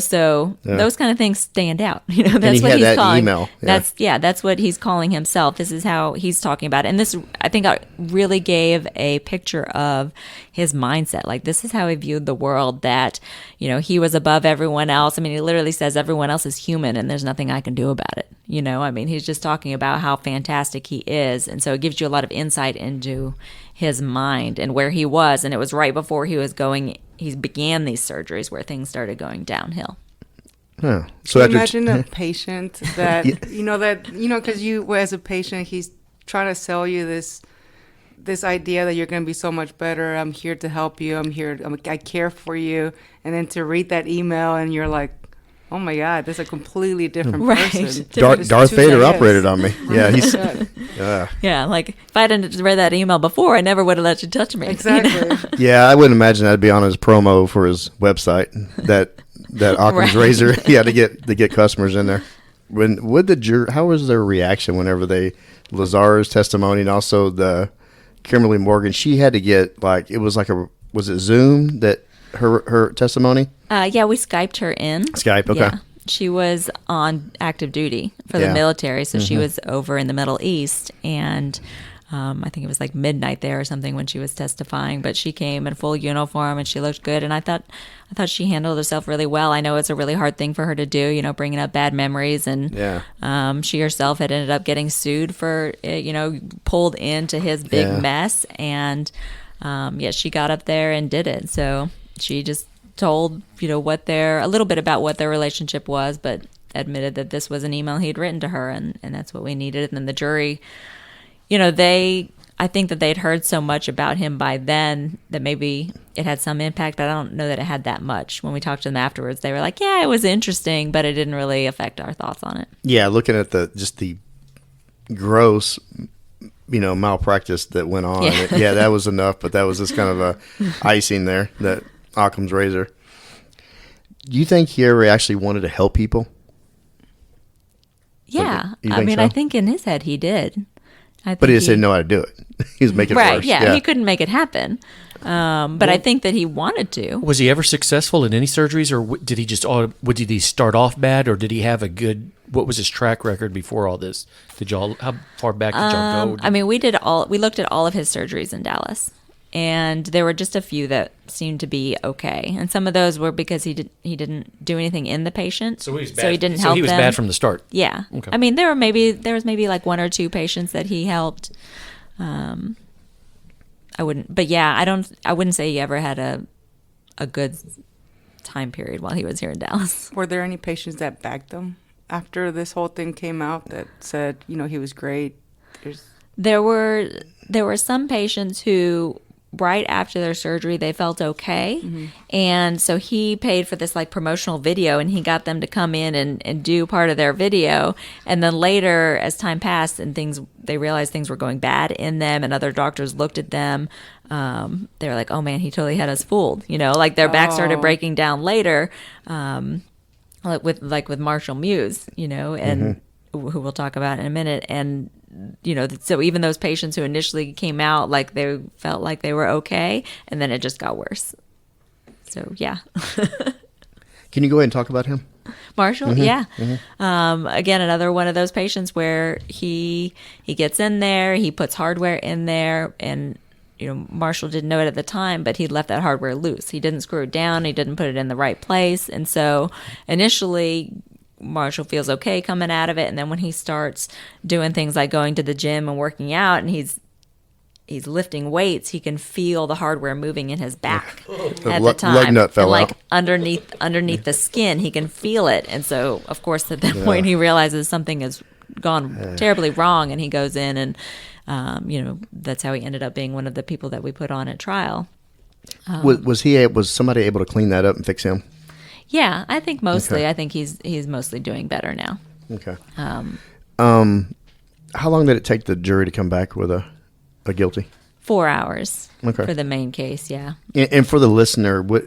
Speaker 1: So those kind of things stand out. That's what he's calling. Email. That's what he's calling himself. This is how he's talking about it. And this, I think, really gave a picture of his mindset. Like, this is how he viewed the world, that, he was above everyone else. I mean, he literally says everyone else is human and there's nothing I can do about it. He's just talking about how fantastic he is. And so it gives you a lot of insight into his mind and where he was. And it was right before he began these surgeries where things started going downhill.
Speaker 2: Huh.
Speaker 6: So imagine a patient that, because you, as a patient, he's trying to sell you this idea that you're going to be so much better. I'm here to help you. I care for you. And then to read that email and you're like, oh my God, this is a completely different person.
Speaker 2: Darth Vader operated on me. Yeah, he's.
Speaker 1: Yeah, like if I hadn't read that email before, I never would have let you touch me.
Speaker 6: Exactly.
Speaker 2: Yeah, I wouldn't imagine that'd be on his promo for his website. That Occam's Razor, to get customers in there. How was their reaction whenever Lazar's testimony and also the Kimberly Morgan? She had to get was it Zoom that her testimony?
Speaker 1: Yeah, we Skyped her in.
Speaker 2: Skype, okay. Yeah.
Speaker 1: She was on active duty for the military, so she was over in the Middle East, and I think it was like midnight there or something when she was testifying, but she came in full uniform and she looked good, and I thought she handled herself really well. I know it's a really hard thing for her to do, bringing up bad memories, and she herself had ended up getting sued for, pulled into his big mess, and she got up there and did it. So she just told, a little bit about what their relationship was, but admitted that this was an email he'd written to her, and that's what we needed. And then the jury, I think that they'd heard so much about him by then that maybe it had some impact, but I don't know that it had that much. When we talked to them afterwards, they were like, yeah, it was interesting, but it didn't really affect our thoughts on it. Yeah,
Speaker 2: looking at the gross malpractice that went on.
Speaker 1: Yeah.
Speaker 2: That was enough, but that was just kind of a icing there, that Occam's Razor. Do you think he ever actually wanted to help people?
Speaker 1: Yeah.
Speaker 2: I
Speaker 1: think so? I think in his head he did. I think
Speaker 2: But he just didn't know how to do it. He was making it
Speaker 1: right,
Speaker 2: worse.
Speaker 1: yeah, he couldn't make it happen. But I think that he wanted to.
Speaker 5: Was he ever successful in any surgeries, or did he just did he start off bad, or did he have a good? What was his track record before all this? How far back did y'all go?
Speaker 1: I mean, we looked at all of his surgeries in Dallas, and there were just a few that seemed to be okay, and some of those were because he didn't do anything in the patient,
Speaker 5: So he was bad.
Speaker 1: So he didn't
Speaker 5: So
Speaker 1: help
Speaker 5: he was
Speaker 1: them.
Speaker 5: bad from the start.
Speaker 1: Yeah,
Speaker 5: Okay.
Speaker 1: I mean, there was maybe like one or two patients that he helped. I wouldn't say he ever had a good time period while he was here in Dallas.
Speaker 6: Were there any patients that backed him after this whole thing came out that said, he was great?
Speaker 1: There were some patients who, right after their surgery, they felt okay, and so he paid for this like promotional video, and he got them to come in and do part of their video, and then later, as time passed and they realized things were going bad in them, and other doctors looked at them, they were like, oh man, he totally had us fooled, like their back started breaking down later, with Marshall Muse, and who we'll talk about in a minute, and so even those patients who initially came out like they felt like they were okay, and then it just got worse. So yeah.
Speaker 2: Can you go ahead and talk about him?
Speaker 1: Marshall, yeah. Again, another one of those patients where he gets in there, he puts hardware in there, and Marshall didn't know it at the time, but he left that hardware loose. He didn't screw it down, he didn't put it in the right place, and so initially Marshall feels okay coming out of it, and then when he starts doing things like going to the gym and working out, and he's lifting weights, he can feel the hardware moving in his back at the time.
Speaker 2: Lug nut fell
Speaker 1: and
Speaker 2: out.
Speaker 1: underneath the skin, he can feel it, and so of course at that point he realizes something has gone terribly wrong, and he goes in, and that's how he ended up being one of the people that we put on at trial.
Speaker 2: Was somebody able to clean that up and fix him?
Speaker 1: Yeah, I think mostly.
Speaker 2: Okay.
Speaker 1: I think he's mostly doing better now.
Speaker 2: Okay. How long did it take the jury to come back with a guilty?
Speaker 1: 4 hours
Speaker 2: Okay.
Speaker 1: for the main case, yeah.
Speaker 2: And for the listener, what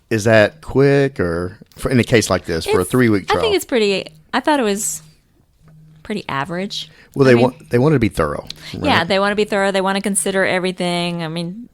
Speaker 2: is that quick, or in a case like this for a 3-week trial?
Speaker 1: I think it's I thought it was pretty average.
Speaker 2: Well, they want to be thorough. Right?
Speaker 1: Yeah, they want to be thorough. They want to consider everything. I mean,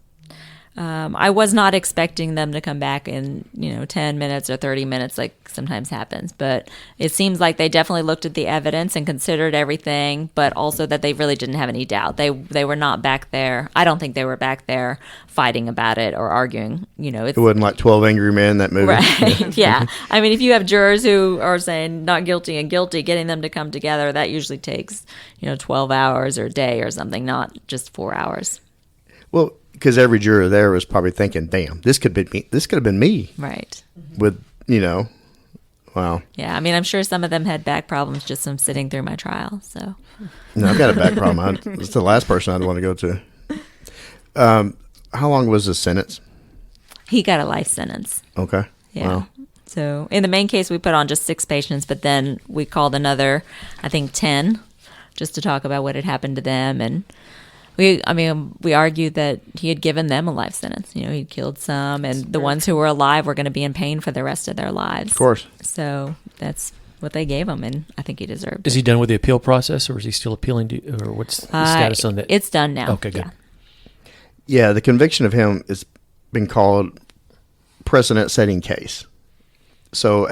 Speaker 1: I was not expecting them to come back in 10 minutes or 30 minutes like sometimes happens, but it seems like they definitely looked at the evidence and considered everything, but also that they really didn't have any doubt. They were not back there. I don't think they were back there fighting about it or arguing.
Speaker 2: It wasn't like 12 Angry Men, that movie.
Speaker 1: Right. Yeah. I mean, if you have jurors who are saying not guilty and guilty, getting them to come together, that usually takes 12 hours or a day or something, not just 4 hours.
Speaker 2: Well, because every juror there was probably thinking, "Damn, this could be me. This could have been me."
Speaker 1: Right.
Speaker 2: With wow.
Speaker 1: Yeah, I mean, I'm sure some of them had back problems just from sitting through my trial. So.
Speaker 2: No, I've got a back problem. It's the last person I'd want to go to. How long was the sentence?
Speaker 1: He got a life sentence.
Speaker 2: Okay.
Speaker 1: Yeah.
Speaker 2: Wow.
Speaker 1: So in the main case, we put on just 6 patients, but then we called another, I think 10, just to talk about what had happened to them, and. We argued that he had given them a life sentence. He'd killed some, and the ones who were alive were going to be in pain for the rest of their lives.
Speaker 2: Of course.
Speaker 1: So that's what they gave him, and I think he deserved it.
Speaker 5: Is he done with the appeal process, or is he still appealing or what's the status on that?
Speaker 1: It's done now.
Speaker 5: Okay, good.
Speaker 2: Yeah, the conviction of him has been called precedent-setting case. So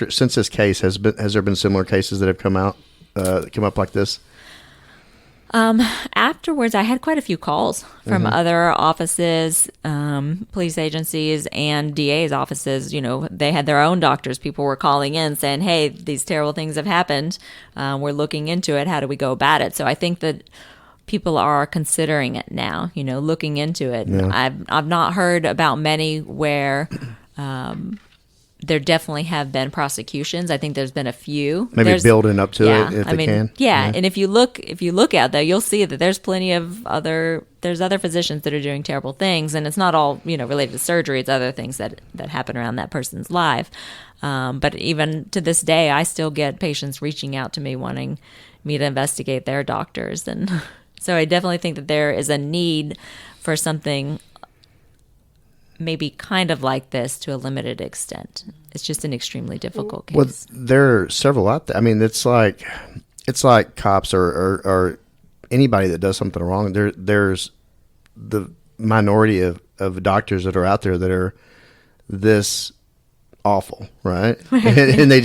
Speaker 2: since this case, has there been similar cases that have come up like this?
Speaker 1: Afterwards, I had quite a few calls from other offices, police agencies, and DA's offices. They had their own doctors. People were calling in saying, "Hey, these terrible things have happened. We're looking into it. How do we go about it?" So I think that people are considering it now. Looking into it. Yeah. I've not heard about many where. There definitely have been prosecutions. I think there's been a few.
Speaker 2: Maybe building up to it if they can.
Speaker 1: Yeah, and if you look out there, you'll see that there's plenty of other physicians that are doing terrible things, and it's not all related to surgery. It's other things that happen around that person's life. But even to this day, I still get patients reaching out to me wanting me to investigate their doctors, and so I definitely think that there is a need for something maybe kind of like this to a limited extent. It's just an extremely difficult case.
Speaker 2: Well, there are several out there. I mean, it's like cops are anybody that does something wrong, there's the minority of doctors that are out there that are this awful, right? And they're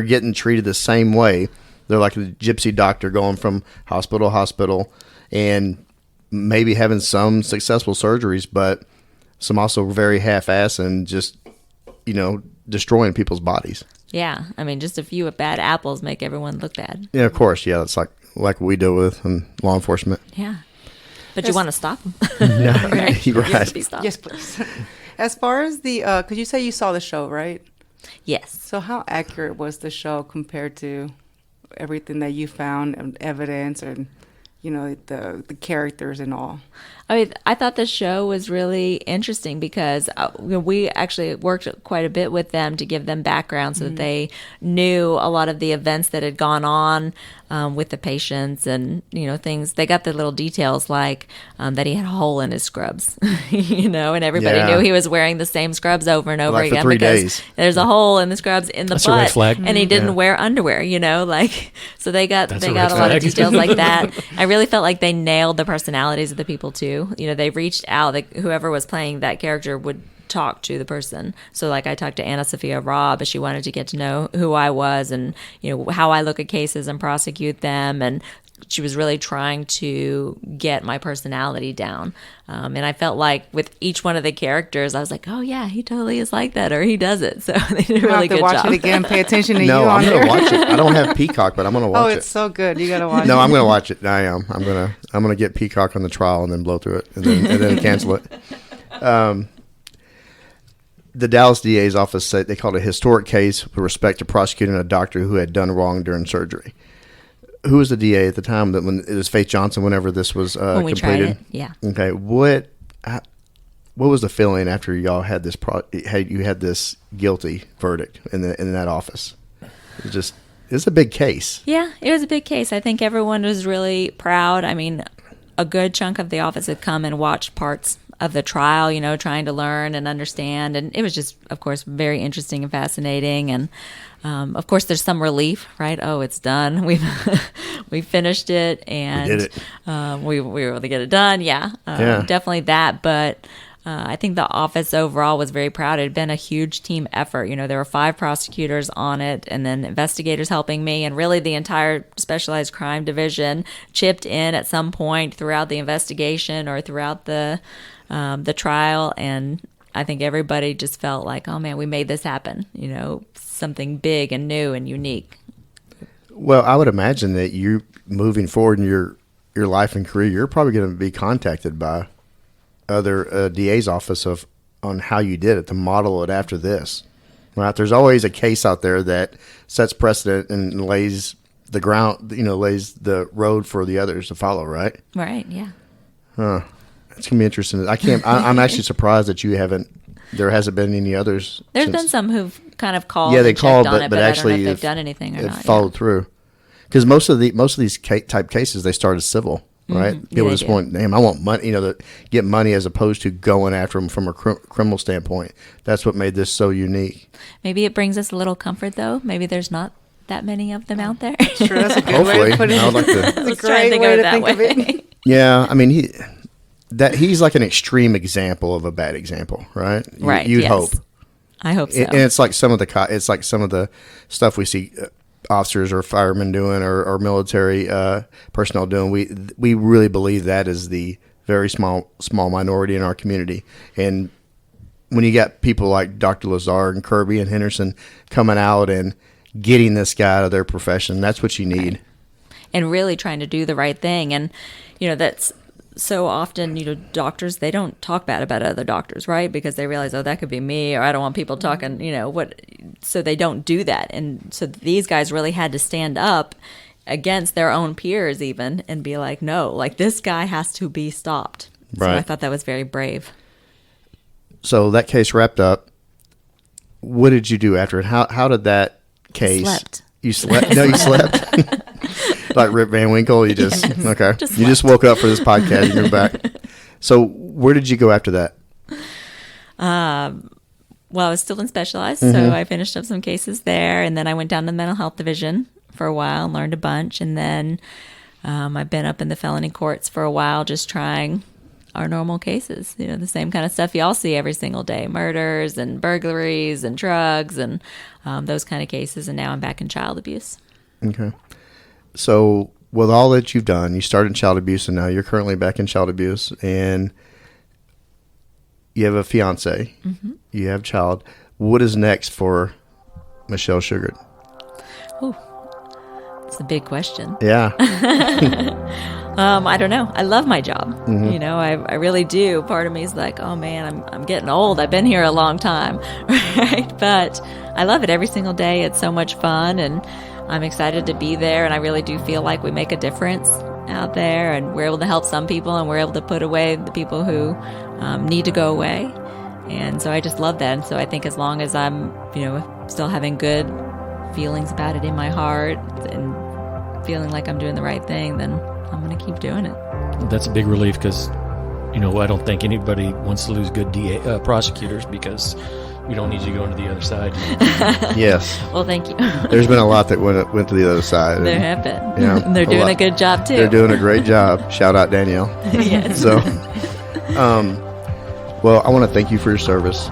Speaker 2: getting treated the same way. They're like a gypsy doctor going from hospital to hospital and maybe having some successful surgeries, but some also very half-ass and just, destroying people's bodies.
Speaker 1: Yeah. I mean, just a few bad apples make everyone look bad.
Speaker 2: Yeah, of course. Yeah, that's like what we deal with in law enforcement.
Speaker 1: Yeah. But you want to stop them.
Speaker 2: Yeah,
Speaker 1: right.
Speaker 2: Right.
Speaker 1: Yes, be stopped.
Speaker 6: Yes, please. As far as the, because you say you saw the show, right?
Speaker 1: Yes.
Speaker 6: So how accurate was the show compared to everything that you found and evidence and, the characters and all?
Speaker 1: I mean, I thought the show was really interesting because we actually worked quite a bit with them to give them background so that they knew a lot of the events that had gone on with the patients and, things. They got the little details like that he had a hole in his scrubs, and everybody knew he was wearing the same scrubs over and over
Speaker 2: Like for
Speaker 1: again
Speaker 2: 3
Speaker 1: because
Speaker 2: days.
Speaker 1: there's a hole in the scrubs in the
Speaker 5: That's
Speaker 1: butt.
Speaker 5: a red flag.
Speaker 1: And he didn't wear underwear, so they got
Speaker 5: That's
Speaker 1: they
Speaker 5: a
Speaker 1: got
Speaker 5: red
Speaker 1: a lot of
Speaker 5: flag.
Speaker 1: details like that. I really felt like they nailed the personalities of the people too. They reached out. Whoever was playing that character would talk to the person. So like I talked to Anna Sophia Robb, but she wanted to get to know who I was and how I look at cases and prosecute them, and she was really trying to get my personality down. And I felt like with each one of the characters, I was like, oh yeah, he totally is like that, or he does it. So they did a really good
Speaker 6: watch
Speaker 1: job.
Speaker 6: it again. Pay attention to
Speaker 2: No,
Speaker 6: you on
Speaker 2: I'm
Speaker 6: there.
Speaker 2: gonna watch it. I don't have Peacock, but I'm gonna watch
Speaker 6: Oh,
Speaker 2: it.
Speaker 6: it's so good. You gotta watch it.
Speaker 2: No, I'm gonna watch it. I am. I'm gonna get Peacock on the trial and then blow through it and then cancel it. The Dallas DA's office said they called it a historic case with respect to prosecuting a doctor who had done wrong during surgery. Who was the DA at the time? That when it was Faith Johnson. Whenever this was
Speaker 1: when we
Speaker 2: completed.
Speaker 1: tried it, yeah.
Speaker 2: Okay. What was the feeling after y'all had this? You had this guilty verdict in that office. It's a big case.
Speaker 1: Yeah, it was a big case. I think everyone was really proud. I mean, a good chunk of the office had come and watched parts of the trial, trying to learn and understand. And it was just, of course, very interesting and fascinating. And, of course, there's some relief, right? Oh, it's done. We finished it. And
Speaker 2: we did it.
Speaker 1: We were able to get it done. Yeah, definitely that. But I think the office overall was very proud. It had been a huge team effort. There were 5 prosecutors on it and then investigators helping me. And really the entire specialized crime division chipped in at some point throughout the investigation or throughout the trial. And I think everybody just felt like, oh man, we made this happen. Something big and new and unique.
Speaker 2: Well, I would imagine that you moving forward in your life and career, you're probably going to be contacted by other DA's office on how you did it to model it after this, right? There's always a case out there that sets precedent and lays the ground, lays the road for the others to follow, right?
Speaker 1: Right. Yeah.
Speaker 2: It's gonna be interesting. I'm actually surprised that there hasn't been any others.
Speaker 1: There's been some who've kind of called.
Speaker 2: Yeah, they
Speaker 1: and
Speaker 2: called,
Speaker 1: checked on it,
Speaker 2: but
Speaker 1: I
Speaker 2: actually
Speaker 1: don't know if they've done anything or not.
Speaker 2: Followed through, because most of these type cases they start as civil. Right?
Speaker 1: Mm-hmm.
Speaker 2: People
Speaker 1: Yeah,
Speaker 2: just want, damn, I want money, to get money as opposed to going after them from a criminal standpoint. That's what made this so unique.
Speaker 1: Maybe it brings us a little comfort, though. Maybe there's not that many of them out there.
Speaker 6: Sure, that's a good way
Speaker 2: Hopefully,
Speaker 6: to put it.
Speaker 2: I would like to.
Speaker 6: That's a
Speaker 1: Let's try and
Speaker 6: great
Speaker 1: think
Speaker 6: way
Speaker 1: of it
Speaker 6: to
Speaker 1: that
Speaker 6: think of
Speaker 1: way.
Speaker 6: it.
Speaker 2: Yeah, I mean, he's like an extreme example of a bad example, right?
Speaker 1: Right,
Speaker 2: You'd
Speaker 1: yes.
Speaker 2: hope.
Speaker 1: I hope so.
Speaker 2: And it's like some of the stuff we see officers or firemen doing or military personnel doing. We really believe that is the very small minority in our community. And when you got people like Dr. Lazard and Kirby and Henderson coming out and getting this guy out of their profession, that's what you need.
Speaker 1: Right. And really trying to do the right thing. And, that's so often, doctors, they don't talk bad about other doctors, right? Because they realize, oh, that could be me, or I don't want people talking, so they don't do that. And so these guys really had to stand up against their own peers even and be like, no, like this guy has to be stopped.
Speaker 2: Right.
Speaker 1: So I thought that was very brave.
Speaker 2: So that case wrapped up. What did you do after it? How did that case?
Speaker 1: Slept.
Speaker 2: You slept? No, you slept? Like Rip Van Winkle, you just okay.
Speaker 1: Just
Speaker 2: you just woke up for this podcast and you're back. So where did you go after that?
Speaker 1: Well, I was still in specialized, so I finished up some cases there, and then I went down to the mental health division for a while and learned a bunch. And then I've been up in the felony courts for a while just trying our normal cases, the same kind of stuff y'all see every single day, murders and burglaries and drugs and those kind of cases. And now I'm back in child abuse.
Speaker 2: Okay. So with all that you've done, you started in child abuse and now you're currently back in child abuse, and you have a fiance, you have a child. What is next for Michelle Shughart?
Speaker 1: Oh, it's a big question.
Speaker 2: Yeah.
Speaker 1: I don't know. I love my job. I really do. Part of me is like, oh man, I'm getting old. I've been here a long time, right? But I love it every single day. It's so much fun, and I'm excited to be there. And I really do feel like we make a difference out there, and we're able to help some people, and we're able to put away the people who need to go away. And so I just love that. And so I think as long as I'm, still having good feelings about it in my heart and feeling like I'm doing the right thing, then I'm going to keep doing it.
Speaker 5: That's a big relief because, I don't think anybody wants to lose good prosecutors, because we don't need you going to the other side.
Speaker 2: Yes.
Speaker 1: Well, thank you.
Speaker 2: There's been a lot that went to the other side.
Speaker 1: There have been.
Speaker 2: Yeah,
Speaker 1: and they're doing a good job, too.
Speaker 2: They're doing a great job. Shout out Danielle.
Speaker 1: Yes.
Speaker 2: So, well, I want to thank you for your service,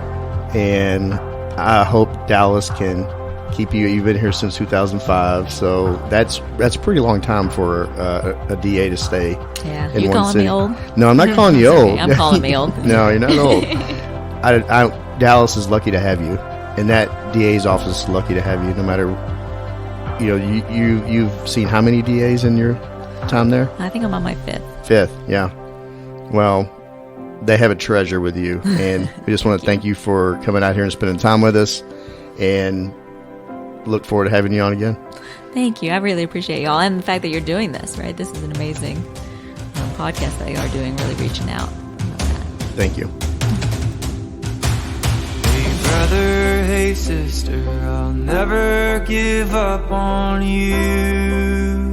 Speaker 2: and I hope Dallas can keep you. You've been here since 2005, so that's a pretty long time for a DA to stay.
Speaker 1: Yeah.
Speaker 2: In
Speaker 1: You
Speaker 2: one
Speaker 1: calling
Speaker 2: city.
Speaker 1: me old?
Speaker 2: No, I'm not calling you old.
Speaker 1: Okay, I'm calling me old.
Speaker 2: No, you're not old. Dallas is lucky to have you, and that DA's office is lucky to have you. No matter, you've seen how many DAs in your time there?
Speaker 1: I think I'm on my fifth.
Speaker 2: Fifth, yeah. Well, they have a treasure with you, and we just want to thank you for coming out here and spending time with us, and look forward to having you on again.
Speaker 1: Thank you. I really appreciate y'all, and the fact that you're doing this, right? This is an amazing podcast that you are doing, really reaching out.
Speaker 2: Thank you.
Speaker 10: Hey brother, hey sister, I'll never give up on you.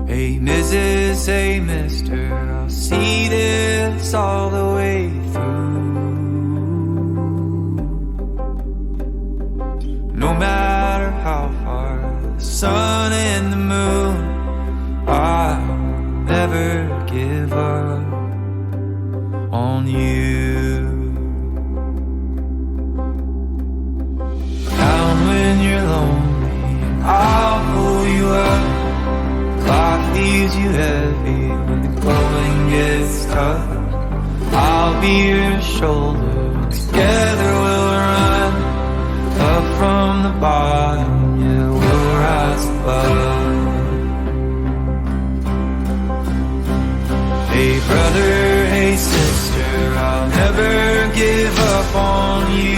Speaker 10: Hey Mrs., hey mister, I'll see this all the way through. No matter how far the sun and the moon, I'll never give up on you. Down when you're lonely, I'll pull you up. Life leaves you heavy when the going gets tough. I'll be your shoulder, together we'll run up from the bottom, yeah, we'll rise above. Hey brother, hey sister, I'll never give up on you.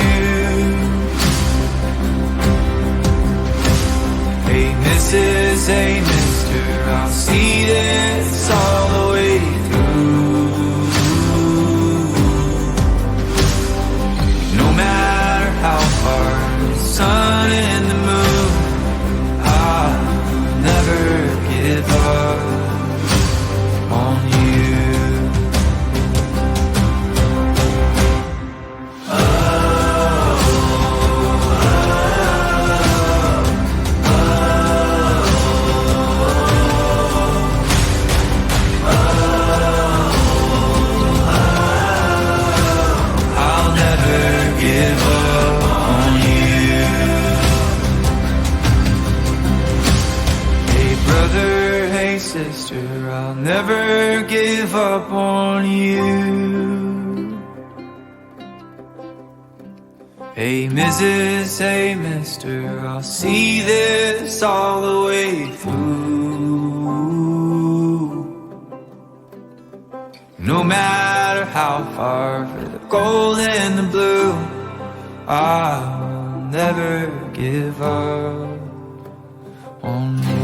Speaker 10: Hey Mrs., hey mister, I'll see this all the way through. No matter how far the sun and the moon, I'll never give up on you. Sister, I'll never give up on you. Hey Mrs., hey mister, I'll see this all the way through. No matter how far for the gold and the blue, I'll never give up on you.